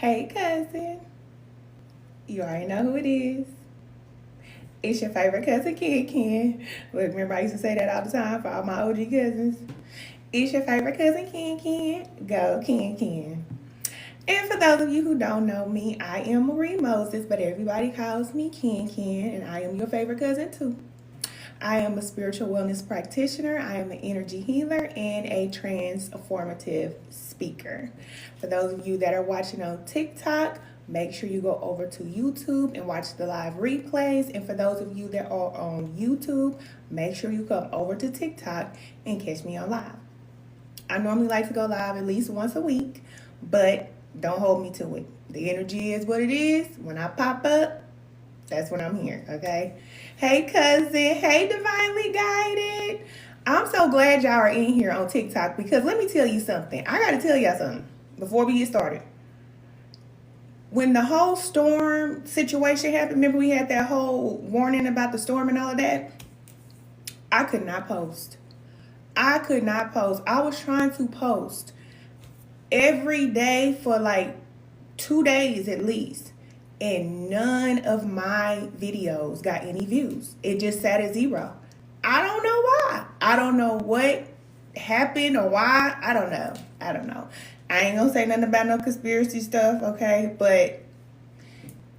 Hey, cousin. You already know who it is. It's your favorite cousin, Ken. Look, remember I used to say that all the time for all my OG cousins. It's your favorite cousin, Ken. Go, Ken. And for those of you who don't know me, I am Marie Moses, but everybody calls me Ken, and I am your favorite cousin too. I am a spiritual wellness practitioner. I am an energy healer and a transformative speaker. For those of you that are watching on TikTok, make sure you go over to YouTube and watch the live replays. And for those of you that are on YouTube, make sure you come over to TikTok and catch me on live. I normally like to go live at least once a week, but don't hold me to it. The energy is what it is. When I pop up, that's when I'm here, okay? Hey, cousin. Hey, divinely guided. I'm so glad y'all are in here on TikTok because let me tell you something. I got to tell y'all something before we get started. When the whole storm situation happened, remember we had that whole warning about the storm and all of that? I could not post. I was trying to post every day for like 2 days at least. And none of my videos got any views. It just sat at 0. I don't know why. I don't know what happened or why. I don't know. I ain't gonna say nothing about no conspiracy stuff, okay? But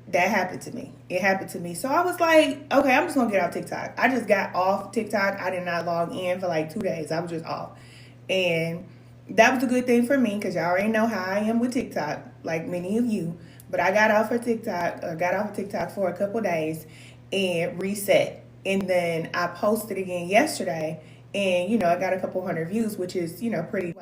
that happened to me. It happened to me. So I was like, okay, I'm just gonna get off TikTok. I just got off TikTok. I did not log in for like 2 days. I was just off. And that was a good thing for me because y'all already know how I am with TikTok, like many of you. But I got off of TikTok for a couple days and reset. And then I posted again yesterday and, I got a couple hundred views, which is, pretty.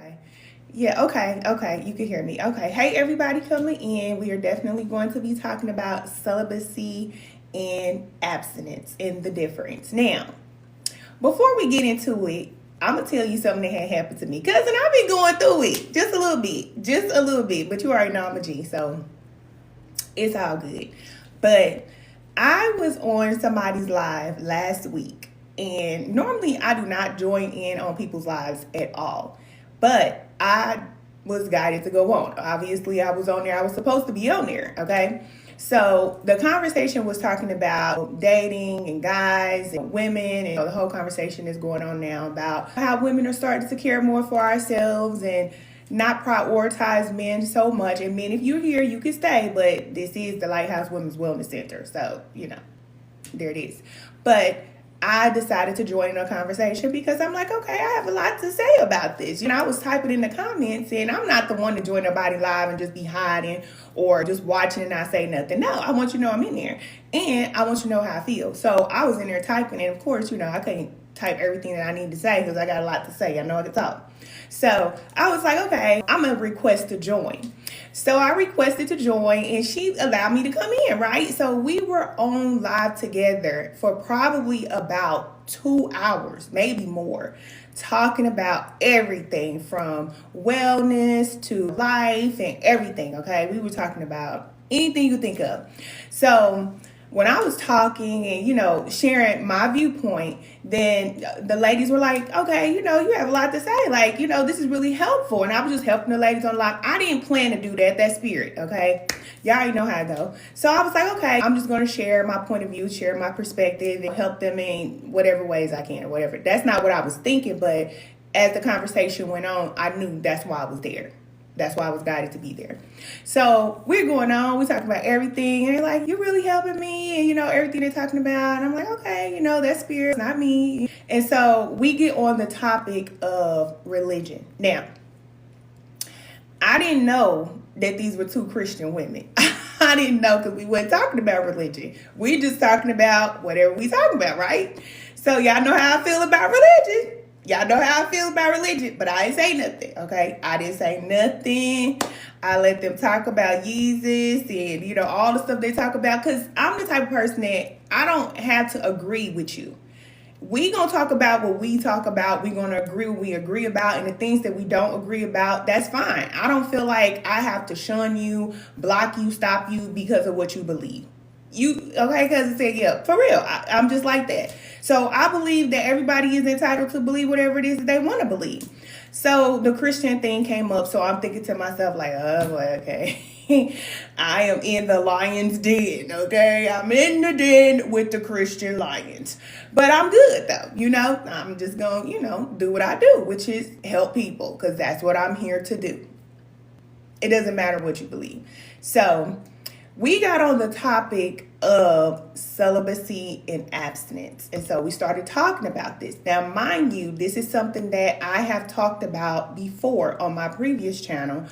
Yeah, okay, you can hear me. Okay, hey, everybody coming in. We are definitely going to be talking about celibacy and abstinence and the difference. Now, before we get into it, I'm going to tell you something that had happened to me. Cousin, I've been going through it just a little bit. But you already know I'm a G, so it's all good. But I was on somebody's live last week, and normally I do not join in on people's lives at all. But I was guided to go on. Obviously, I was on there. I was supposed to be on there, okay? So the conversation was talking about dating and guys and women, and the whole conversation is going on now about how women are starting to care more for ourselves and not prioritize men so much. And men, if you're here, you can stay, but this is the Lighthouse Women's Wellness Center. So, there it is. But I decided to join in a conversation because I'm like, okay, I have a lot to say about this. I was typing in the comments, and I'm not the one to join nobody live and just be hiding or just watching and not say nothing. No, I want you to know I'm in there, and I want you to know how I feel. So I was in there typing, and of course, I couldn't type everything that I need to say because I got a lot to say. I know I can talk. So I was like, okay, I'm going to request to join. So I requested to join, and she allowed me to come in, right? So we were on live together for probably about 2 hours, maybe more, talking about everything from wellness to life and everything, okay? We were talking about anything you think of. So when I was talking and, sharing my viewpoint, then the ladies were like, okay, you have a lot to say. Like, this is really helpful. And I was just helping the ladies unlock. I didn't plan to do that spirit, okay? Y'all already know how I go. So I was like, okay, I'm just going to share my point of view, share my perspective, and help them in whatever ways I can or whatever. That's not what I was thinking, but as the conversation went on, I knew that's why I was there. That's why I was guided to be there. So we're going on. We're talking about everything. And they're like, you're really helping me. And, everything they're talking about. And I'm like, okay, that's spirit, not me. And so we get on the topic of religion. Now, I didn't know that these were two Christian women. I didn't know because we weren't talking about religion. We're just talking about whatever we talking about, right? So y'all know how I feel about religion. But I didn't say nothing, okay? I didn't say nothing. I let them talk about Jesus and, all the stuff they talk about because I'm the type of person that I don't have to agree with you. We gonna talk about what we talk about. We're gonna agree what we agree about, and the things that we don't agree about, that's fine. I don't feel like I have to shun you, block you, stop you because of what you believe. Okay, because it said, yeah, for real. I'm just like that. So I believe that everybody is entitled to believe whatever it is that they want to believe. So the Christian thing came up, so I'm thinking to myself, like, oh, boy, okay. I am in the lion's den, okay? I'm in the den with the Christian lions. But I'm good, though, I'm just going to, do what I do, which is help people, because that's what I'm here to do. It doesn't matter what you believe. So we got on the topic of celibacy and abstinence. And so we started talking about this. Now, mind you, this is something that I have talked about before on my previous channel,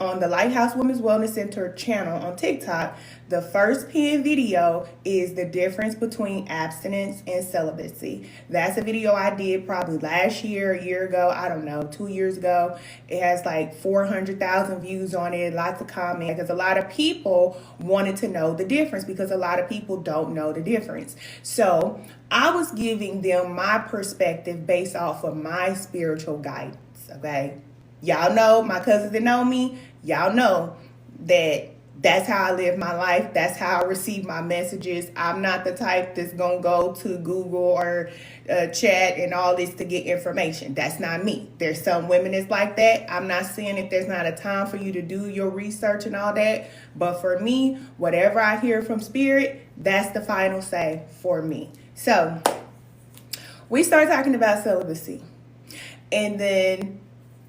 on the Lighthouse Women's Wellness Center channel on TikTok. The first pinned video is the difference between abstinence and celibacy. That's a video I did probably last year, a year ago, I don't know, 2 years ago. It has like 400,000 views on it, lots of comments, because a lot of people wanted to know the difference, because a lot of people don't know the difference. So I was giving them my perspective based off of my spiritual guidance, okay? Y'all know, my cousins that know me, y'all know that that's how I live my life. That's how I receive my messages. I'm not the type that's going to go to Google or chat and all this to get information. That's not me. There's some women that's like that. I'm not saying that there's not a time for you to do your research and all that. But for me, whatever I hear from Spirit, that's the final say for me. So we started talking about celibacy. And then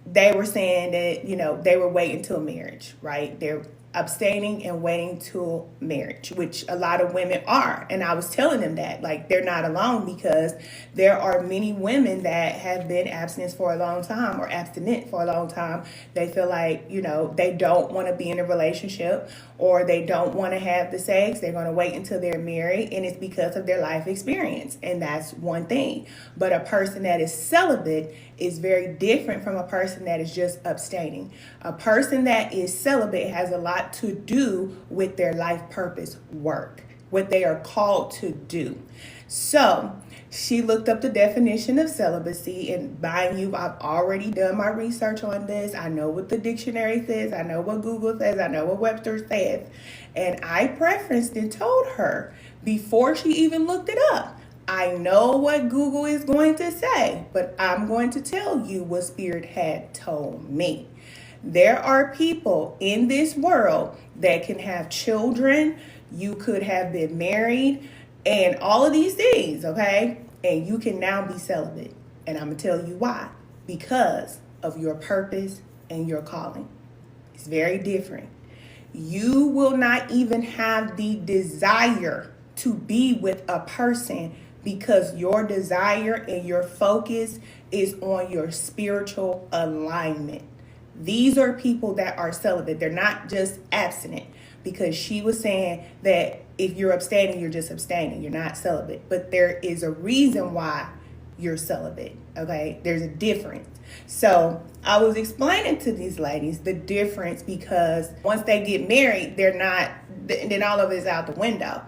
they were saying that, they were waiting till marriage, right? They're abstaining and waiting till marriage, which a lot of women are. And I was telling them that, like, they're not alone, because there are many women that have been abstinent for a long time, or abstinent for a long time. They feel like, they don't want to be in a relationship, or they don't want to have the sex. They're going to wait until they're married, and it's because of their life experience. And that's one thing. But a person that is celibate is very different from a person that is just abstaining. A person that is celibate has a lot to do with their life purpose work, what they are called to do. So she looked up the definition of celibacy, and mind you, I've already done my research on this. I know what the dictionary says. I know what Google says. I know what Webster says. And I preferenced and told her before she even looked it up, I know what Google is going to say, but I'm going to tell you what Spirit had told me. There are people in this world that can have children. You could have been married and all of these things, okay? And you can now be celibate. And I'm going to tell you why. Because of your purpose and your calling. It's very different. You will not even have the desire to be with a person, because your desire and your focus is on your spiritual alignment. These are people that are celibate. They're not just abstinent, because she was saying that if you're abstaining, you're just abstaining. You're not celibate. But there is a reason why you're celibate, okay? There's a difference. So I was explaining to these ladies the difference, because once they get married, then all of it is out the window.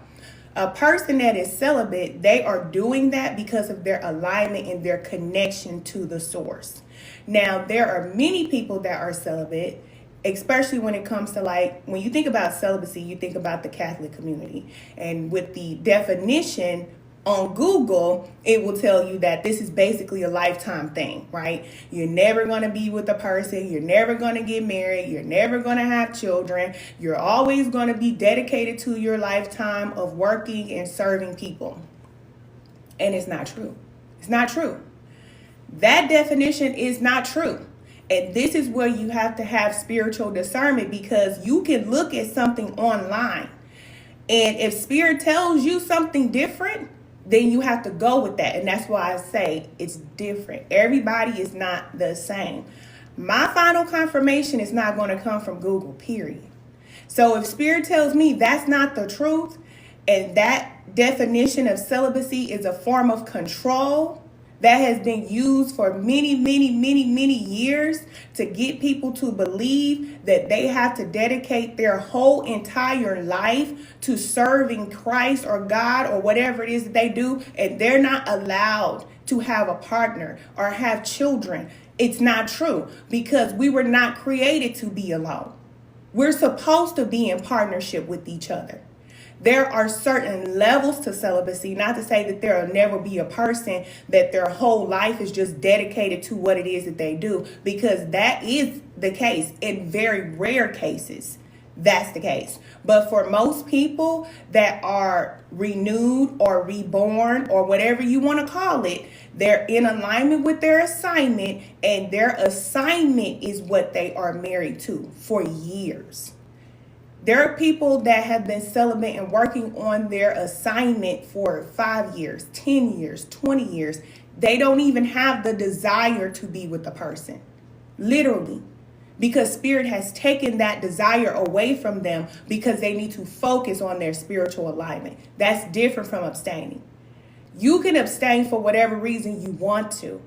A person that is celibate, they are doing that because of their alignment and their connection to the source. Now, there are many people that are celibate, especially when it comes to, like, when you think about celibacy, you think about the Catholic community. And with the definition on Google, it will tell you that this is basically a lifetime thing, right? You're never going to be with a person. You're never going to get married. You're never going to have children. You're always going to be dedicated to your lifetime of working and serving people. And it's not true. It's not true. That definition is not true. And this is where you have to have spiritual discernment, because you can look at something online, and if Spirit tells you something different, then you have to go with that. And that's why I say it's different. Everybody is not the same. My final confirmation is not going to come from Google, period. So if Spirit tells me that's not the truth, and that definition of celibacy is a form of control that has been used for many, many, many, many years to get people to believe that they have to dedicate their whole entire life to serving Christ or God or whatever it is that they do, and they're not allowed to have a partner or have children. It's not true, because we were not created to be alone. We're supposed to be in partnership with each other. There are certain levels to celibacy, not to say that there will never be a person that their whole life is just dedicated to what it is that they do, because that is the case in very rare cases. That's the case. But for most people that are renewed or reborn or whatever you want to call it, they're in alignment with their assignment, and their assignment is what they are married to for years. There are people that have been celibate and working on their assignment for 5 years, 10 years, 20 years. They don't even have the desire to be with the person. Literally. Because spirit has taken that desire away from them because they need to focus on their spiritual alignment. That's different from abstaining. You can abstain for whatever reason you want to.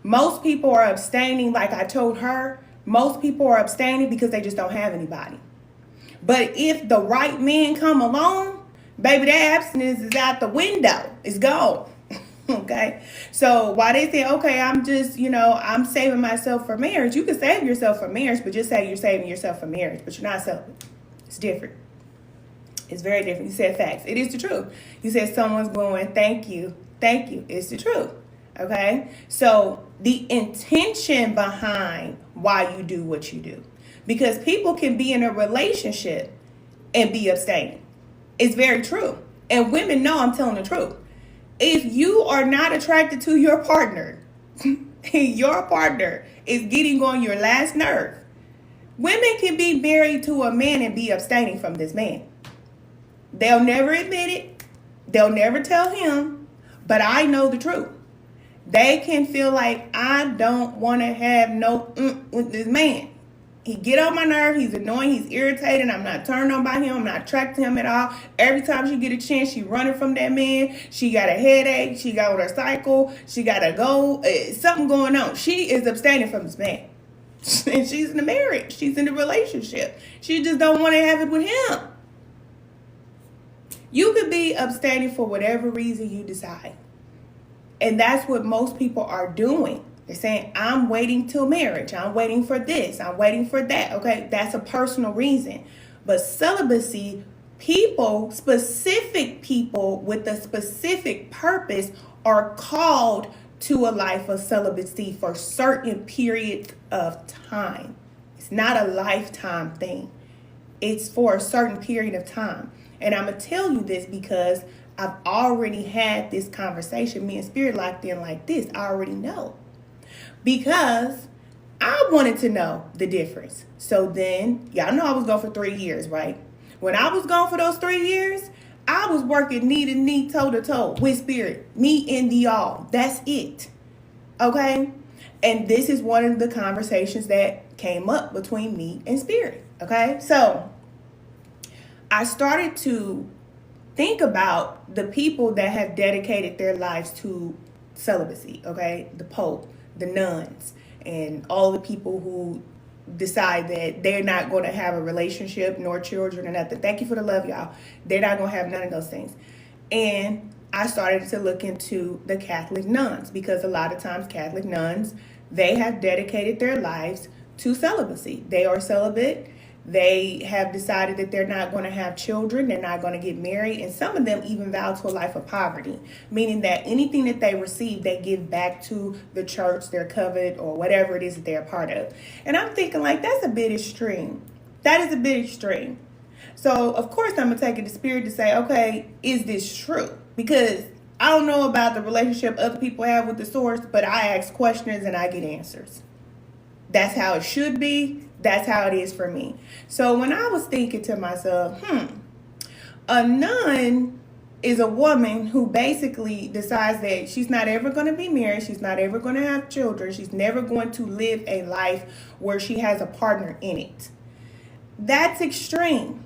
Most people are abstaining, like I told her, most people are abstaining because they just don't have anybody. But if the right man come along, baby, that abstinence is out the window. It's gone. Okay. So why they say, okay, I'm just, I'm saving myself for marriage. You can save yourself for marriage, but just say you're saving yourself for marriage, but you're not celibate. It's different. It's very different. You said facts. It is the truth. You said someone's going, thank you. Thank you. It's the truth. Okay. So the intention behind why you do what you do, because people can be in a relationship and be abstaining. It's very true. And women know I'm telling the truth. If you are not attracted to your partner, your partner is getting on your last nerve, women can be married to a man and be abstaining from this man. They'll never admit it. They'll never tell him, but I know the truth. They can feel like, I don't want to have no with this man. He get on my nerve. He's annoying. He's irritating. I'm not turned on by him. I'm not attracted to him at all. Every time she get a chance, she running from that man. She got a headache. She got on her cycle. She got to go. Something going on. She is abstaining from this man. And she's in a marriage. She's in a relationship. She just don't want to have it with him. You could be abstaining for whatever reason you decide. And that's what most people are doing. They're saying, I'm waiting till marriage. I'm waiting for this. I'm waiting for that. Okay, that's a personal reason. But celibacy, people, specific people with a specific purpose are called to a life of celibacy for certain periods of time. It's not a lifetime thing. It's for a certain period of time. And I'm going to tell you this because I've already had this conversation. Me and Spirit locked in like this. I already know. Because I wanted to know the difference. So then, y'all know I was gone for 3 years, right? When I was gone for those 3 years, I was working knee to knee, toe to toe with Spirit. Me and the all. That's it. Okay? And this is one of the conversations that came up between me and Spirit. Okay? So I started to think about the people that have dedicated their lives to celibacy. Okay? The Pope, the nuns, and all the people who decide that they're not going to have a relationship nor children or nothing. Thank you for the love, y'all. They're not going to have none of those things. And I started to look into the Catholic nuns, because a lot of times Catholic nuns, they have dedicated their lives to celibacy. They are celibate. They have decided that they're not going to have children. They're not going to get married. And some of them even vow to a life of poverty, meaning that anything that they receive, they give back to the church, their covenant, or whatever it is that they're a part of. And I'm thinking, like, that's a bit extreme. That is a bit extreme. So, of course, I'm going to take it to Spirit to say, okay, is this true? Because I don't know about the relationship other people have with the source, but I ask questions and I get answers. That's how it should be. That's how it is for me. So when I was thinking to myself, a nun is a woman who basically decides that she's not ever going to be married. She's not ever going to have children. She's never going to live a life where she has a partner in it. That's extreme.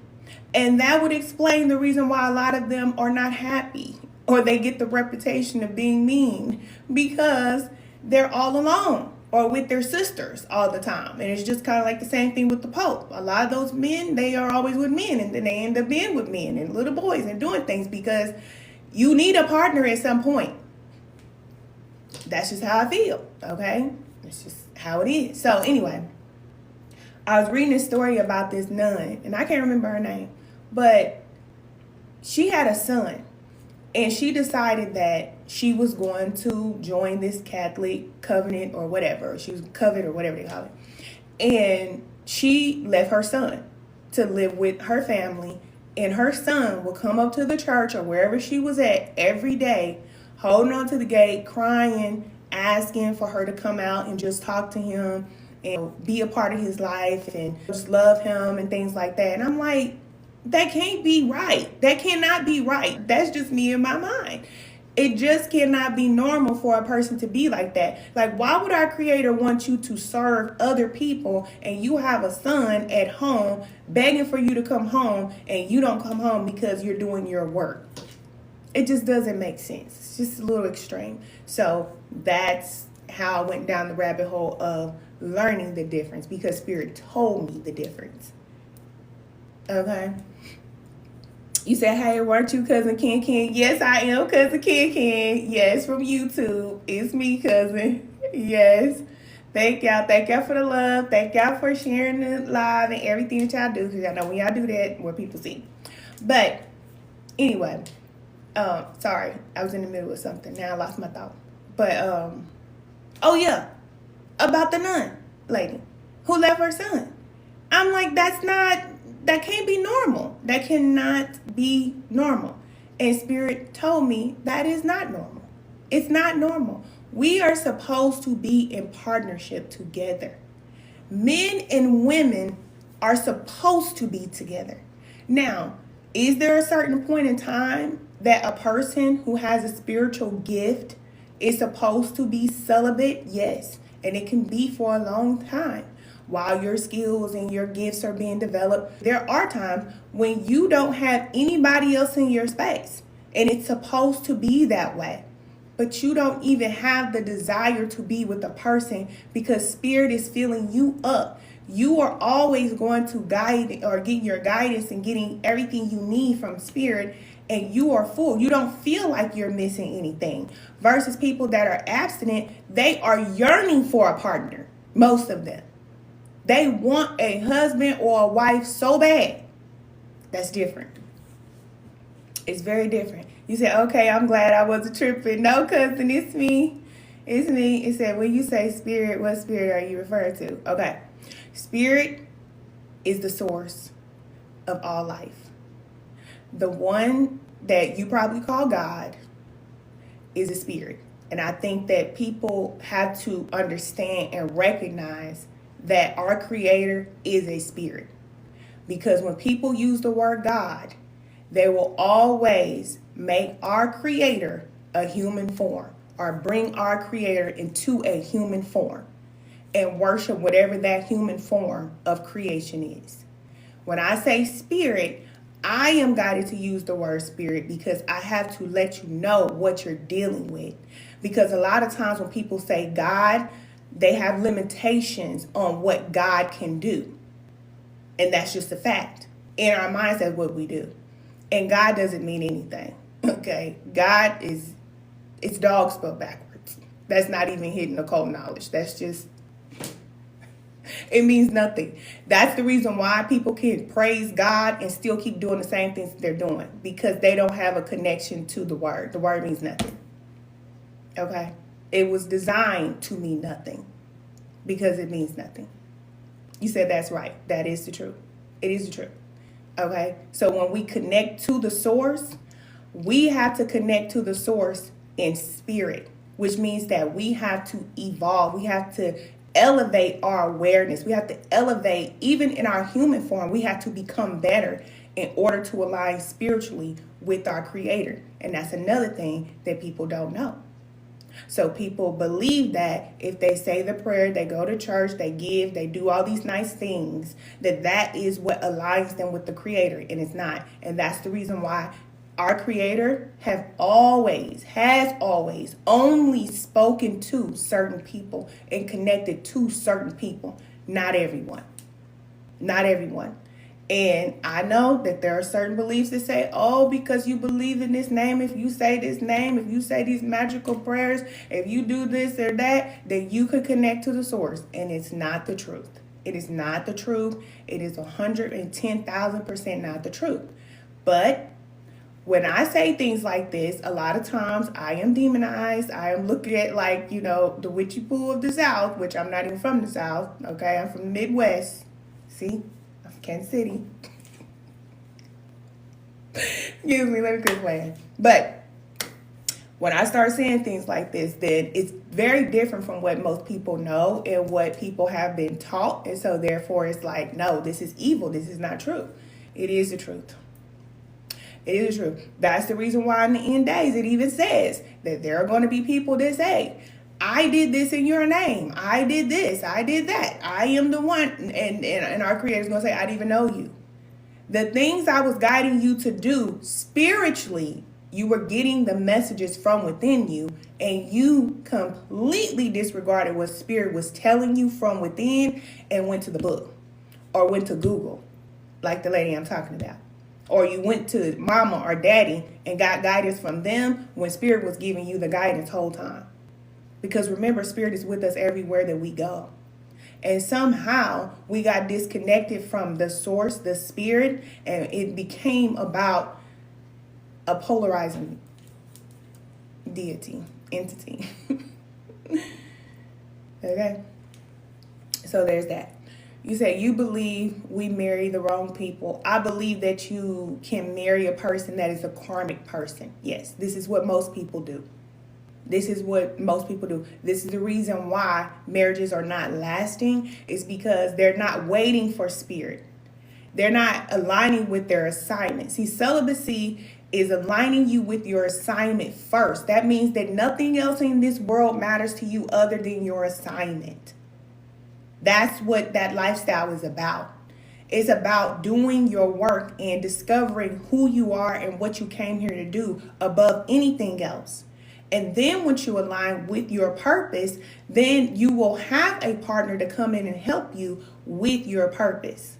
And that would explain the reason why a lot of them are not happy, or they get the reputation of being mean, because they're all alone or with their sisters all the time. And it's just kind of like the same thing with the Pope. A lot of those men, they are always with men, and then they end up being with men and little boys and doing things, because you need a partner at some point. That's just how I feel, okay? It's just how it is. So anyway, I was reading a story about this nun, and I can't remember her name, but she had a son, and she decided that she was going to join this Catholic covenant or whatever. She was covenant or whatever they call it. And she left her son to live with her family. And her son would come up to the church or wherever she was at every day, holding on to the gate, crying, asking for her to come out and just talk to him and be a part of his life and just love him and things like that. And I'm like, that can't be right. That cannot be right. That's just me in my mind. It just cannot be normal for a person to be like that. Like, why would our Creator want you to serve other people and you have a son at home begging for you to come home and you don't come home because you're doing your work? It just doesn't make sense. It's just a little extreme. So that's how I went down the rabbit hole of learning the difference, because Spirit told me the difference. Okay. You said, hey, weren't you Cousin Ken Ken? Yes, I am Cousin Ken Ken. Yes, from YouTube. It's me, cousin. Yes. Thank y'all. Thank y'all for the love. Thank y'all for sharing the live and everything that y'all do. Because y'all know when y'all do that, more people see. But anyway, sorry. I was in the middle of something. Now I lost my thought. But, oh yeah. About the nun lady who left her son. I'm like, that can't be normal. That cannot be normal. And Spirit told me that is not normal. It's not normal. We are supposed to be in partnership together. Men and women are supposed to be together. Now, is there a certain point in time that a person who has a spiritual gift is supposed to be celibate? Yes. And it can be for a long time. While your skills and your gifts are being developed, there are times when you don't have anybody else in your space. And it's supposed to be that way. But you don't even have the desire to be with a person because Spirit is filling you up. You are always going to guide or get your guidance and getting everything you need from Spirit, and you are full. You don't feel like you're missing anything. Versus people that are abstinent, they are yearning for a partner, most of them. They want a husband or a wife so bad. That's different. It's very different. You say, okay, I'm glad I wasn't tripping. No, cousin, it's me. It's me. It said, when you say spirit, what spirit are you referring to? Okay. Spirit is the source of all life. The one that you probably call God is a spirit. And I think that people have to understand and recognize that our Creator is a spirit. Because when people use the word God, they will always make our Creator a human form or bring our Creator into a human form and worship whatever that human form of creation is. When I say spirit, I am guided to use the word spirit because I have to let you know what you're dealing with. Because a lot of times when people say God, they have limitations on what God can do. And that's just a fact. In our minds, that's what we do. And God doesn't mean anything. Okay? God it's dog spelled backwards. That's not even hidden occult knowledge. That's just, it means nothing. That's the reason why people can praise God and still keep doing the same things they're doing. Because they don't have a connection to the word. The word means nothing. Okay? It was designed to mean nothing because it means nothing. You said that's right. That is the truth. It is the truth. Okay? So when we connect to the source, we have to connect to the source in spirit, which means that we have to evolve. We have to elevate our awareness. We have to elevate, even in our human form, we have to become better in order to align spiritually with our Creator. And that's another thing that people don't know. So people believe that if they say the prayer, they go to church, they give, they do all these nice things, that is what aligns them with the Creator, and it's not. And that's the reason why our Creator has always only spoken to certain people and connected to certain people. Not everyone. Not everyone. And I know that there are certain beliefs that say, oh, because you believe in this name, if you say this name, if you say these magical prayers, if you do this or that, then you could connect to the source. And it's not the truth. It is not the truth. It is 110,000% not the truth. But when I say things like this, a lot of times I am demonized. I am looked at like, the witchy poo of the South, which I'm not even from the South. Okay, I'm from the Midwest. See, I'm from Kansas City. Excuse me, let me quit playing. But when I start saying things like this, then it's very different from what most people know and what people have been taught. And so therefore it's like, no, this is evil. This is not true. It is the truth. It is the truth. That's the reason why in the end days it even says that there are going to be people that say, I did this in your name. I did this. I did that. I am the one. And our Creator's going to say, I didn't even know you. The things I was guiding you to do spiritually, you were getting the messages from within you, and you completely disregarded what Spirit was telling you from within and went to the book or went to Google, like the lady I'm talking about. Or you went to mama or daddy and got guidance from them when Spirit was giving you the guidance whole time. Because remember, Spirit is with us everywhere that we go. And somehow we got disconnected from the source, the Spirit, and it became about a polarizing entity. Okay? So there's that. You say you believe we marry the wrong people. I believe that you can marry a person that is a karmic person. Yes, this is what most people do. This is what most people do. This is the reason why marriages are not lasting, is because they're not waiting for Spirit. They're not aligning with their assignment. See, celibacy is aligning you with your assignment first. That means that nothing else in this world matters to you other than your assignment. That's what that lifestyle is about. It's about doing your work and discovering who you are and what you came here to do above anything else. And then once you align with your purpose, then you will have a partner to come in and help you with your purpose.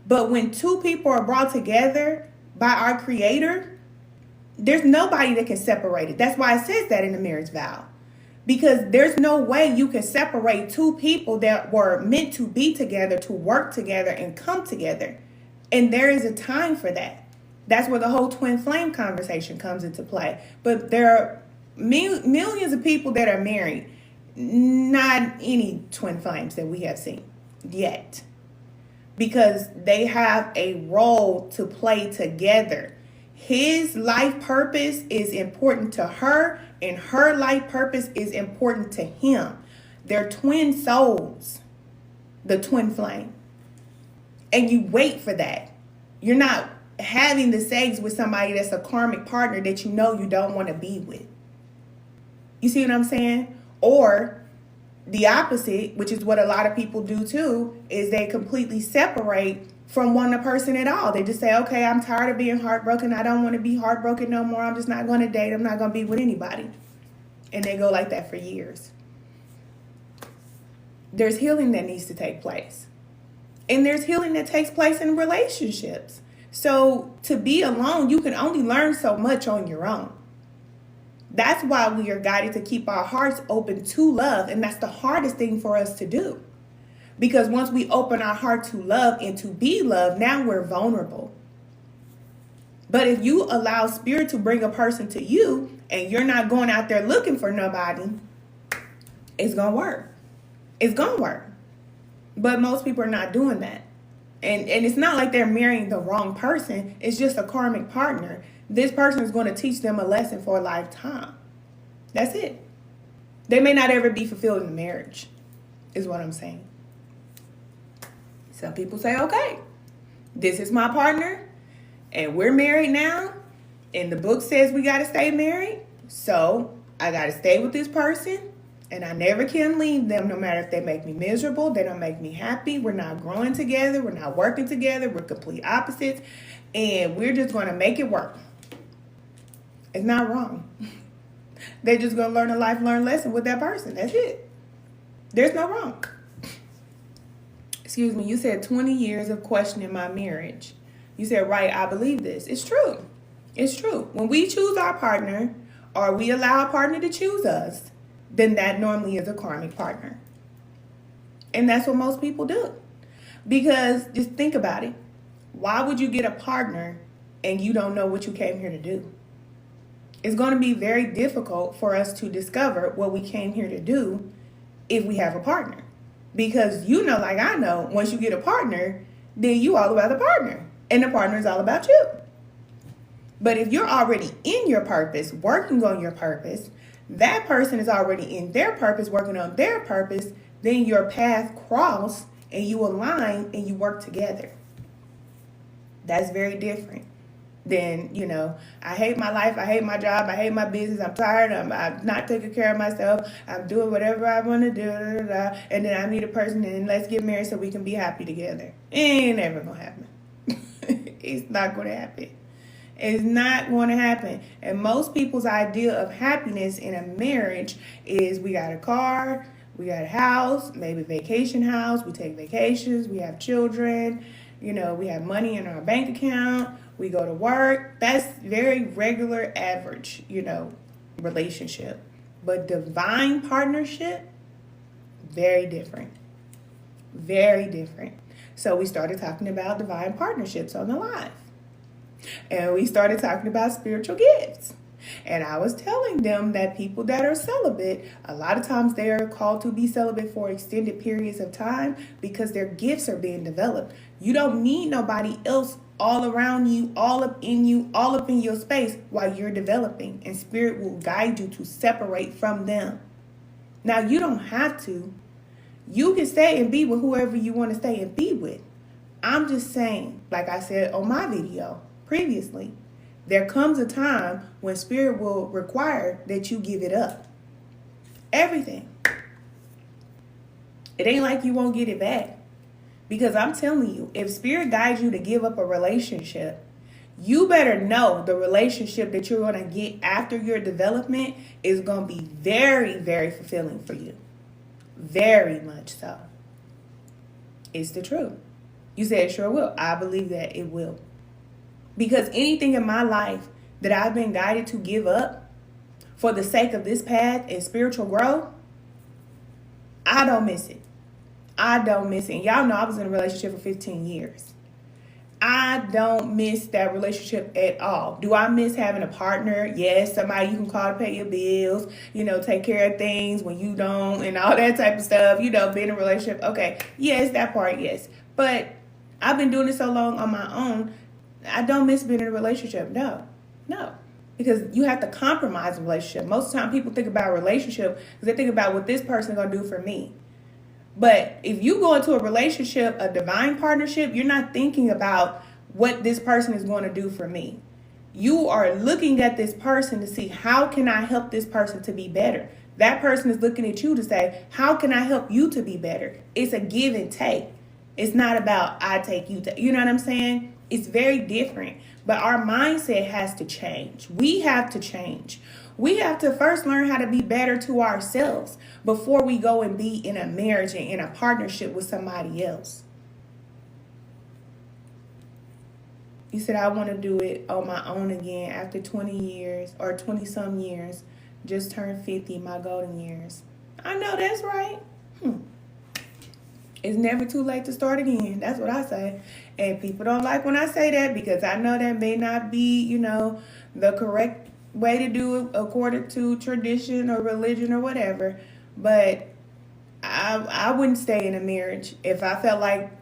But when two people are brought together by our Creator, there's nobody that can separate it. That's why it says that in the marriage vow. Because there's no way you can separate two people that were meant to be together, to work together and come together. And there is a time for that. That's where the whole twin flame conversation comes into play. But there are millions of people that are married, not any twin flames that we have seen yet, because they have a role to play together. His life purpose is important to her, and her life purpose is important to him. They're twin souls, the twin flame. And you wait for that. You're not having the sex with somebody that's a karmic partner that you know you don't want to be with. You see what I'm saying? Or the opposite, which is what a lot of people do too, is they completely separate from wanting a person at all. They just say, okay, I'm tired of being heartbroken. I don't want to be heartbroken no more. I'm just not going to date. I'm not going to be with anybody. And they go like that for years. There's healing that needs to take place. And there's healing that takes place in relationships. So to be alone, you can only learn so much on your own. That's why we are guided to keep our hearts open to love. And that's the hardest thing for us to do. Because once we open our heart to love and to be loved, now we're vulnerable. But if you allow Spirit to bring a person to you and you're not going out there looking for nobody, it's going to work. It's going to work. But most people are not doing that. And it's not like they're marrying the wrong person. It's just a karmic partner. This person is going to teach them a lesson for a lifetime. That's it. They may not ever be fulfilled in the marriage, is what I'm saying. Some people say, okay, this is my partner, and we're married now, and the book says we got to stay married, so I got to stay with this person, and I never can leave them, no matter if they make me miserable, they don't make me happy, we're not growing together, we're not working together, we're complete opposites, and we're just going to make it work. It's not wrong. They're just going to learn a life-learned lesson with that person. That's it. There's no wrong. Excuse me, you said 20 years of questioning my marriage. You said, right, I believe this. It's true. It's true. When we choose our partner, or we allow a partner to choose us, then that normally is a karmic partner. And that's what most people do. Because just think about it. Why would you get a partner and you don't know what you came here to do. It's going to be very difficult for us to discover what we came here to do if we have a partner. Because like I know, once you get a partner, then you all about the partner. And the partner is all about you. But if you're already in your purpose, working on your purpose, that person is already in their purpose, working on their purpose, then your path cross and you align and you work together. That's very different than, I hate my life, I hate my job, I hate my business, I'm tired, I'm not taking care of myself, I'm doing whatever I want to do, and then I need a person and let's get married so we can be happy together. It ain't never going to happen. It's not going to happen. It's not going to happen. And most people's idea of happiness in a marriage is we got a car, we got a house, maybe a vacation house, we take vacations, we have children, we have money in our bank account, we go to work. That's very regular, average, relationship. But divine partnership, very different. Very different. So we started talking about divine partnerships on the live. And we started talking about spiritual gifts. And I was telling them that people that are celibate, a lot of times they are called to be celibate for extended periods of time because their gifts are being developed. You don't need nobody else all around you, all up in your space while you're developing. And spirit will guide you to separate from them. Now, you don't have to. You can stay and be with whoever you want to stay and be with. I'm just saying, like I said on my video previously, there comes a time when spirit will require that you give it up. Everything. It ain't like you won't get it back. Because I'm telling you, if spirit guides you to give up a relationship, you better know the relationship that you're going to get after your development is going to be very, very fulfilling for you. Very much so. It's the truth. You said it sure will. I believe that it will. Because anything in my life that I've been guided to give up for the sake of this path and spiritual growth, I don't miss it. I don't miss it. And y'all know I was in a relationship for 15 years. I don't miss that relationship at all. Do I miss having a partner? Yes, somebody you can call to pay your bills, take care of things when you don't and all that type of stuff, being in a relationship. Okay, yes, that part, yes. But I've been doing this so long on my own, I don't miss being in a relationship. No. Because you have to compromise a relationship. Most of the time people think about a relationship because they think about what this person is going to do for me. But if you go into a relationship, a divine partnership, you're not thinking about what this person is going to do for me. You are looking at this person to see how can I help this person to be better. That person is looking at you to say, how can I help you to be better? It's a give and take. It's not about I take you to, you know what I'm saying? It's very different. But our mindset has to change. We have to change. We have to first learn how to be better to ourselves before we go and be in a marriage and in a partnership with somebody else. You said, I want to do it on my own again after 20 years or 20 some years. Just turned 50, my golden years. I know that's right. It's never too late to start again. That's what I say. And people don't like when I say that because I know that may not be, the correct way to do it according to tradition or religion or whatever. But I wouldn't stay in a marriage if I felt like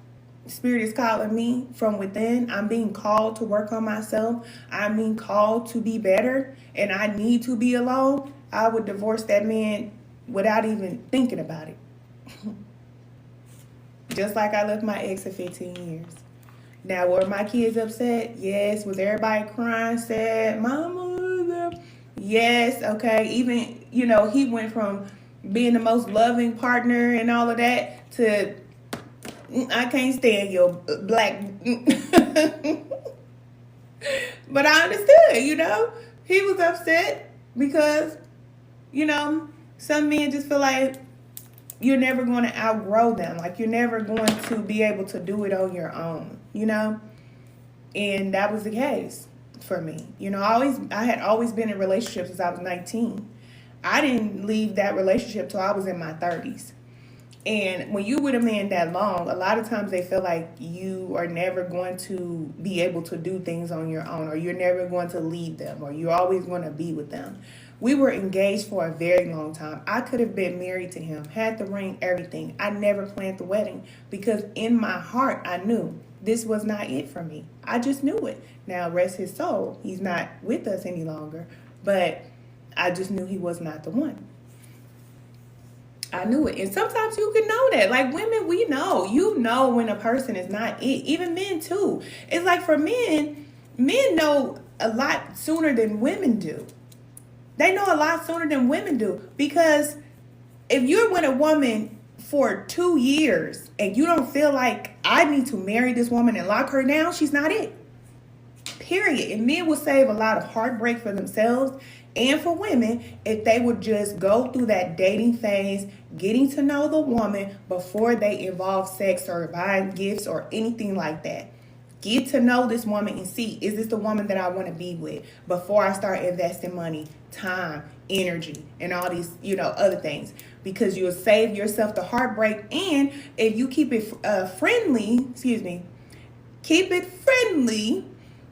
Spirit is calling me from within. I'm being called to work on myself. I'm being called to be better and I need to be alone. I would divorce that man without even thinking about it. Just like I left my ex of 15 years. Now, were my kids upset? Yes. Was everybody crying, sad? Mama? Yes. Okay. Even, he went from being the most loving partner and all of that to, I can't stand your black. But I understood, he was upset because, some men just feel like you're never going to outgrow them. Like you're never going to be able to do it on your own, And that was the case for me. I had always been in relationships since I was 19. I didn't leave that relationship till I was in my 30s. And when you're with a man that long, a lot of times they feel like you are never going to be able to do things on your own, or you're never going to lead them, or you're always going to be with them. We were engaged for a very long time. I could have been married to him, had the ring, everything. I never planned the wedding because in my heart, I knew this was not it for me. I just knew it. Now, rest his soul, he's not with us any longer, but I just knew he was not the one. I knew it. And sometimes you can know that. Like women, we know. You know when a person is not it. Even men too. It's like for men know a lot sooner than women do. They know a lot sooner than women do. Because if you're with a woman for 2 years and you don't feel like I need to marry this woman and lock her down, she's not it. Period. And men will save a lot of heartbreak for themselves and for women if they would just go through that dating phase, getting to know the woman before they involve sex or buying gifts or anything like that. Get to know this woman and see, is this the woman that I want to be with before I start investing money, time, energy, and all these, other things. Because you'll save yourself the heartbreak. And if you keep it friendly,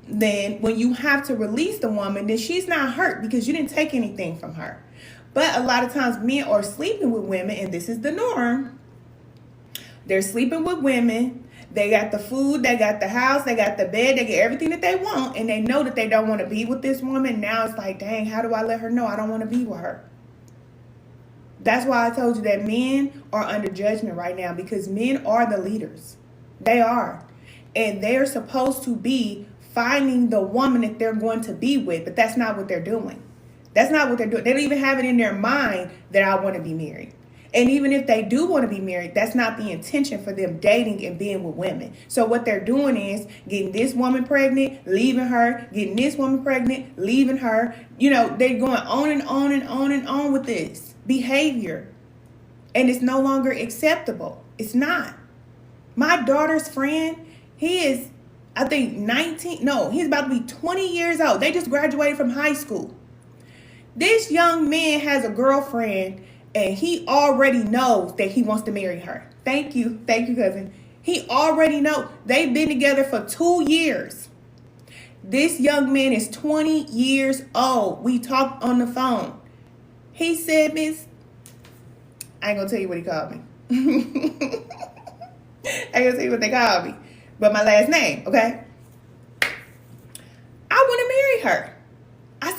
then when you have to release the woman, then she's not hurt because you didn't take anything from her. But a lot of times men are sleeping with women, and this is the norm. They're sleeping with women. They got the food, they got the house, they got the bed, they get everything that they want, and they know that they don't want to be with this woman. Now it's like, dang, how do I let her know I don't want to be with her? That's why I told you that men are under judgment right now, because men are the leaders. They are. And they're supposed to be finding the woman that they're going to be with, but that's not what they're doing. That's not what they're doing. They don't even have it in their mind that I want to be married. And even if they do want to be married, that's not the intention for them dating and being with women. So what they're doing is getting this woman pregnant, leaving her, getting this woman pregnant, leaving her. They're going on and on and on and on with this behavior. And it's no longer acceptable. It's not. My daughter's friend, he is, I think 19, no, he's about to be 20 years old. They just graduated from high school. This young man has a girlfriend and he already knows that he wants to marry her. Thank you, cousin. He already knows. They've been together for 2 years. This young man is 20 years old. We talked on the phone. He said, Miss, I ain't gonna tell you what he called me. I ain't gonna tell you what they called me. But my last name, okay? I want to marry her. I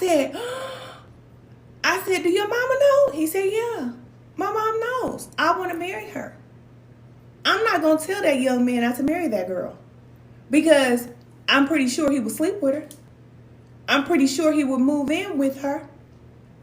said, do your mama know? He said, yeah, my mom knows. I want to marry her. I'm not going to tell that young man not to marry that girl because I'm pretty sure he would sleep with her. I'm pretty sure he would move in with her.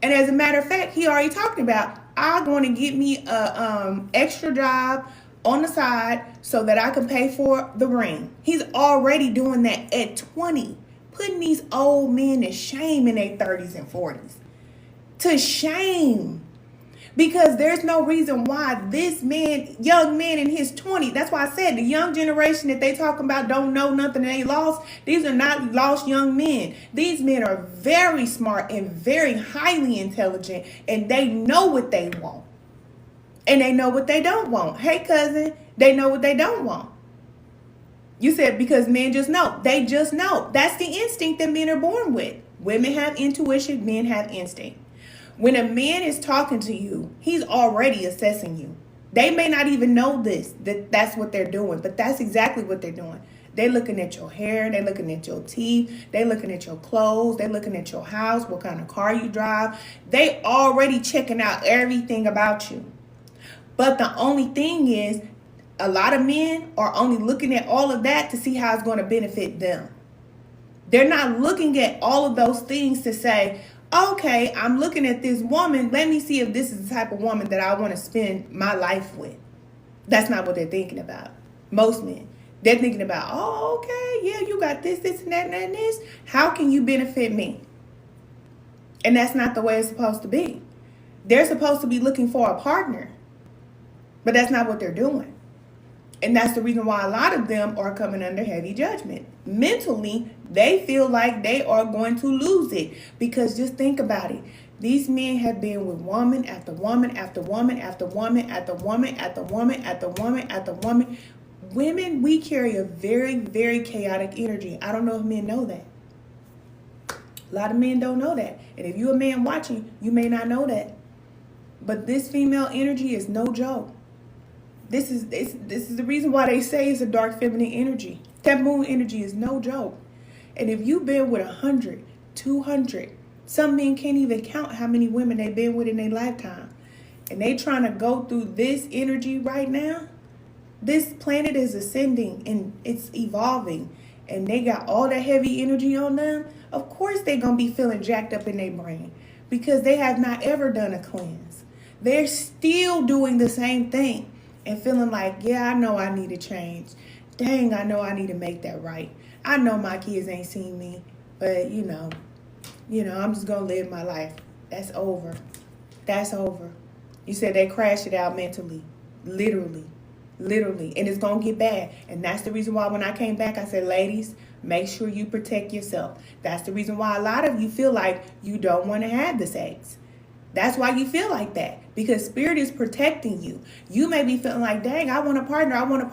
And as a matter of fact, he already talked about, I'm going to get me a extra job on the side so that I can pay for the ring. He's already doing that at 20, putting these old men to shame in their 30s and 40s. To shame. Because there's no reason why this man, young man in his 20s, that's why I said the young generation that they talking about don't know nothing and they lost. These are not lost young men. These men are very smart and very highly intelligent, and they know what they want. And they know what they don't want. Hey, cousin, they know what they don't want. You said because men just know. They just know. That's the instinct that men are born with. Women have intuition, men have instinct. When a man is talking to you, he's already assessing you. They may not even know that's what they're doing, but that's exactly what they're doing. They're looking at your hair, they're looking at your teeth, they're looking at your clothes, they're looking at your house, what kind of car you drive. They already checking out everything about you. But the only thing is, a lot of men are only looking at all of that to see how it's going to benefit them. They're not looking at all of those things to say, okay, I'm looking at this woman. Let me see if this is the type of woman that I want to spend my life with. That's not what they're thinking about. Most men. They're thinking about, oh, okay, yeah, you got this, and that, and this. How can you benefit me? And that's not the way it's supposed to be. They're supposed to be looking for a partner. But that's not what they're doing. And that's the reason why a lot of them are coming under heavy judgment. Mentally, they feel like they are going to lose it. Because just think about it. These men have been with woman after woman after woman after woman after woman after woman after woman after woman. Women, we carry a very, very chaotic energy. I don't know if men know that. A lot of men don't know that. And if you're a man watching, you may not know that. But this female energy is no joke. This is the reason why they say it's a dark feminine energy. That moon energy is no joke. And if you've been with 100, 200, some men can't even count how many women they've been with in their lifetime. And they trying to go through this energy right now. This planet is ascending and it's evolving. And they got all that heavy energy on them. Of course they're going to be feeling jacked up in their brain. Because they have not ever done a cleanse. They're still doing the same thing. And feeling like, yeah, I know I need to change. Dang, I know I need to make that right. I know my kids ain't seen me. But, you know, I'm just going to live my life. That's over. That's over. You said they crashed it out mentally. Literally. And it's going to get bad. And that's the reason why when I came back, I said, ladies, make sure you protect yourself. That's the reason why a lot of you feel like you don't want to have the sex. That's why you feel like that. Because spirit is protecting you. You may be feeling like, dang, I want a partner. I want a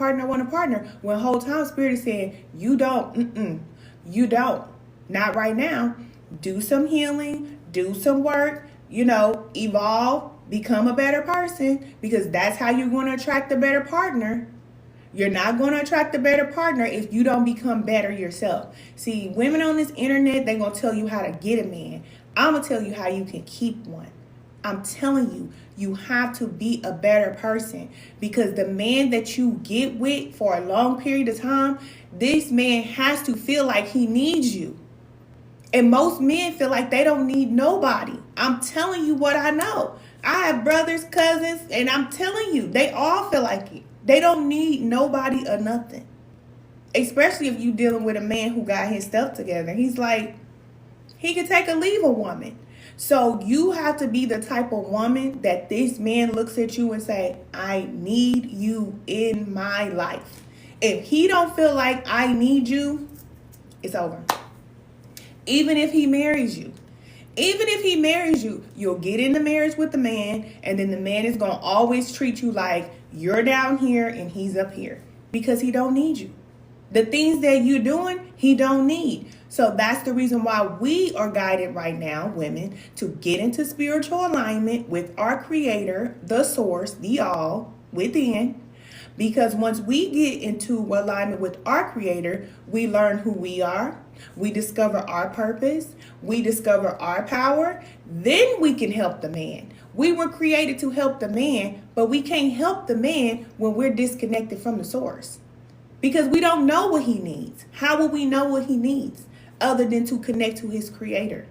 partner. When the whole time spirit is saying, you don't. You don't. Not right now. Do some healing. Do some work. Evolve. Become a better person. Because that's how you're going to attract a better partner. You're not going to attract a better partner if you don't become better yourself. See, women on this internet, they're going to tell you how to get a man. I'm going to tell you how you can keep one. I'm telling you, you have to be a better person, because the man that you get with for a long period of time, this man has to feel like he needs you. And most men feel like they don't need nobody. I'm telling you what I know. I have brothers, cousins, and I'm telling you, they all feel like it. They don't need nobody or nothing. Especially if you're dealing with a man who got his stuff together. He's like, he can take or leave a woman. So you have to be the type of woman that this man looks at you and say, I need you in my life. If he don't feel like I need you, it's over. Even if he marries you. You'll get in the marriage with the man, and then the man is going to always treat you like you're down here and he's up here, because he don't need you. The things that you're doing, he don't need. So that's the reason why we are guided right now, women, to get into spiritual alignment with our creator, the source, the all, within. Because once we get into alignment with our creator, we learn who we are. We discover our purpose. We discover our power. Then we can help the man. We were created to help the man, but we can't help the man when we're disconnected from the source. Because we don't know what he needs. How will we know what he needs other than to connect to his creator?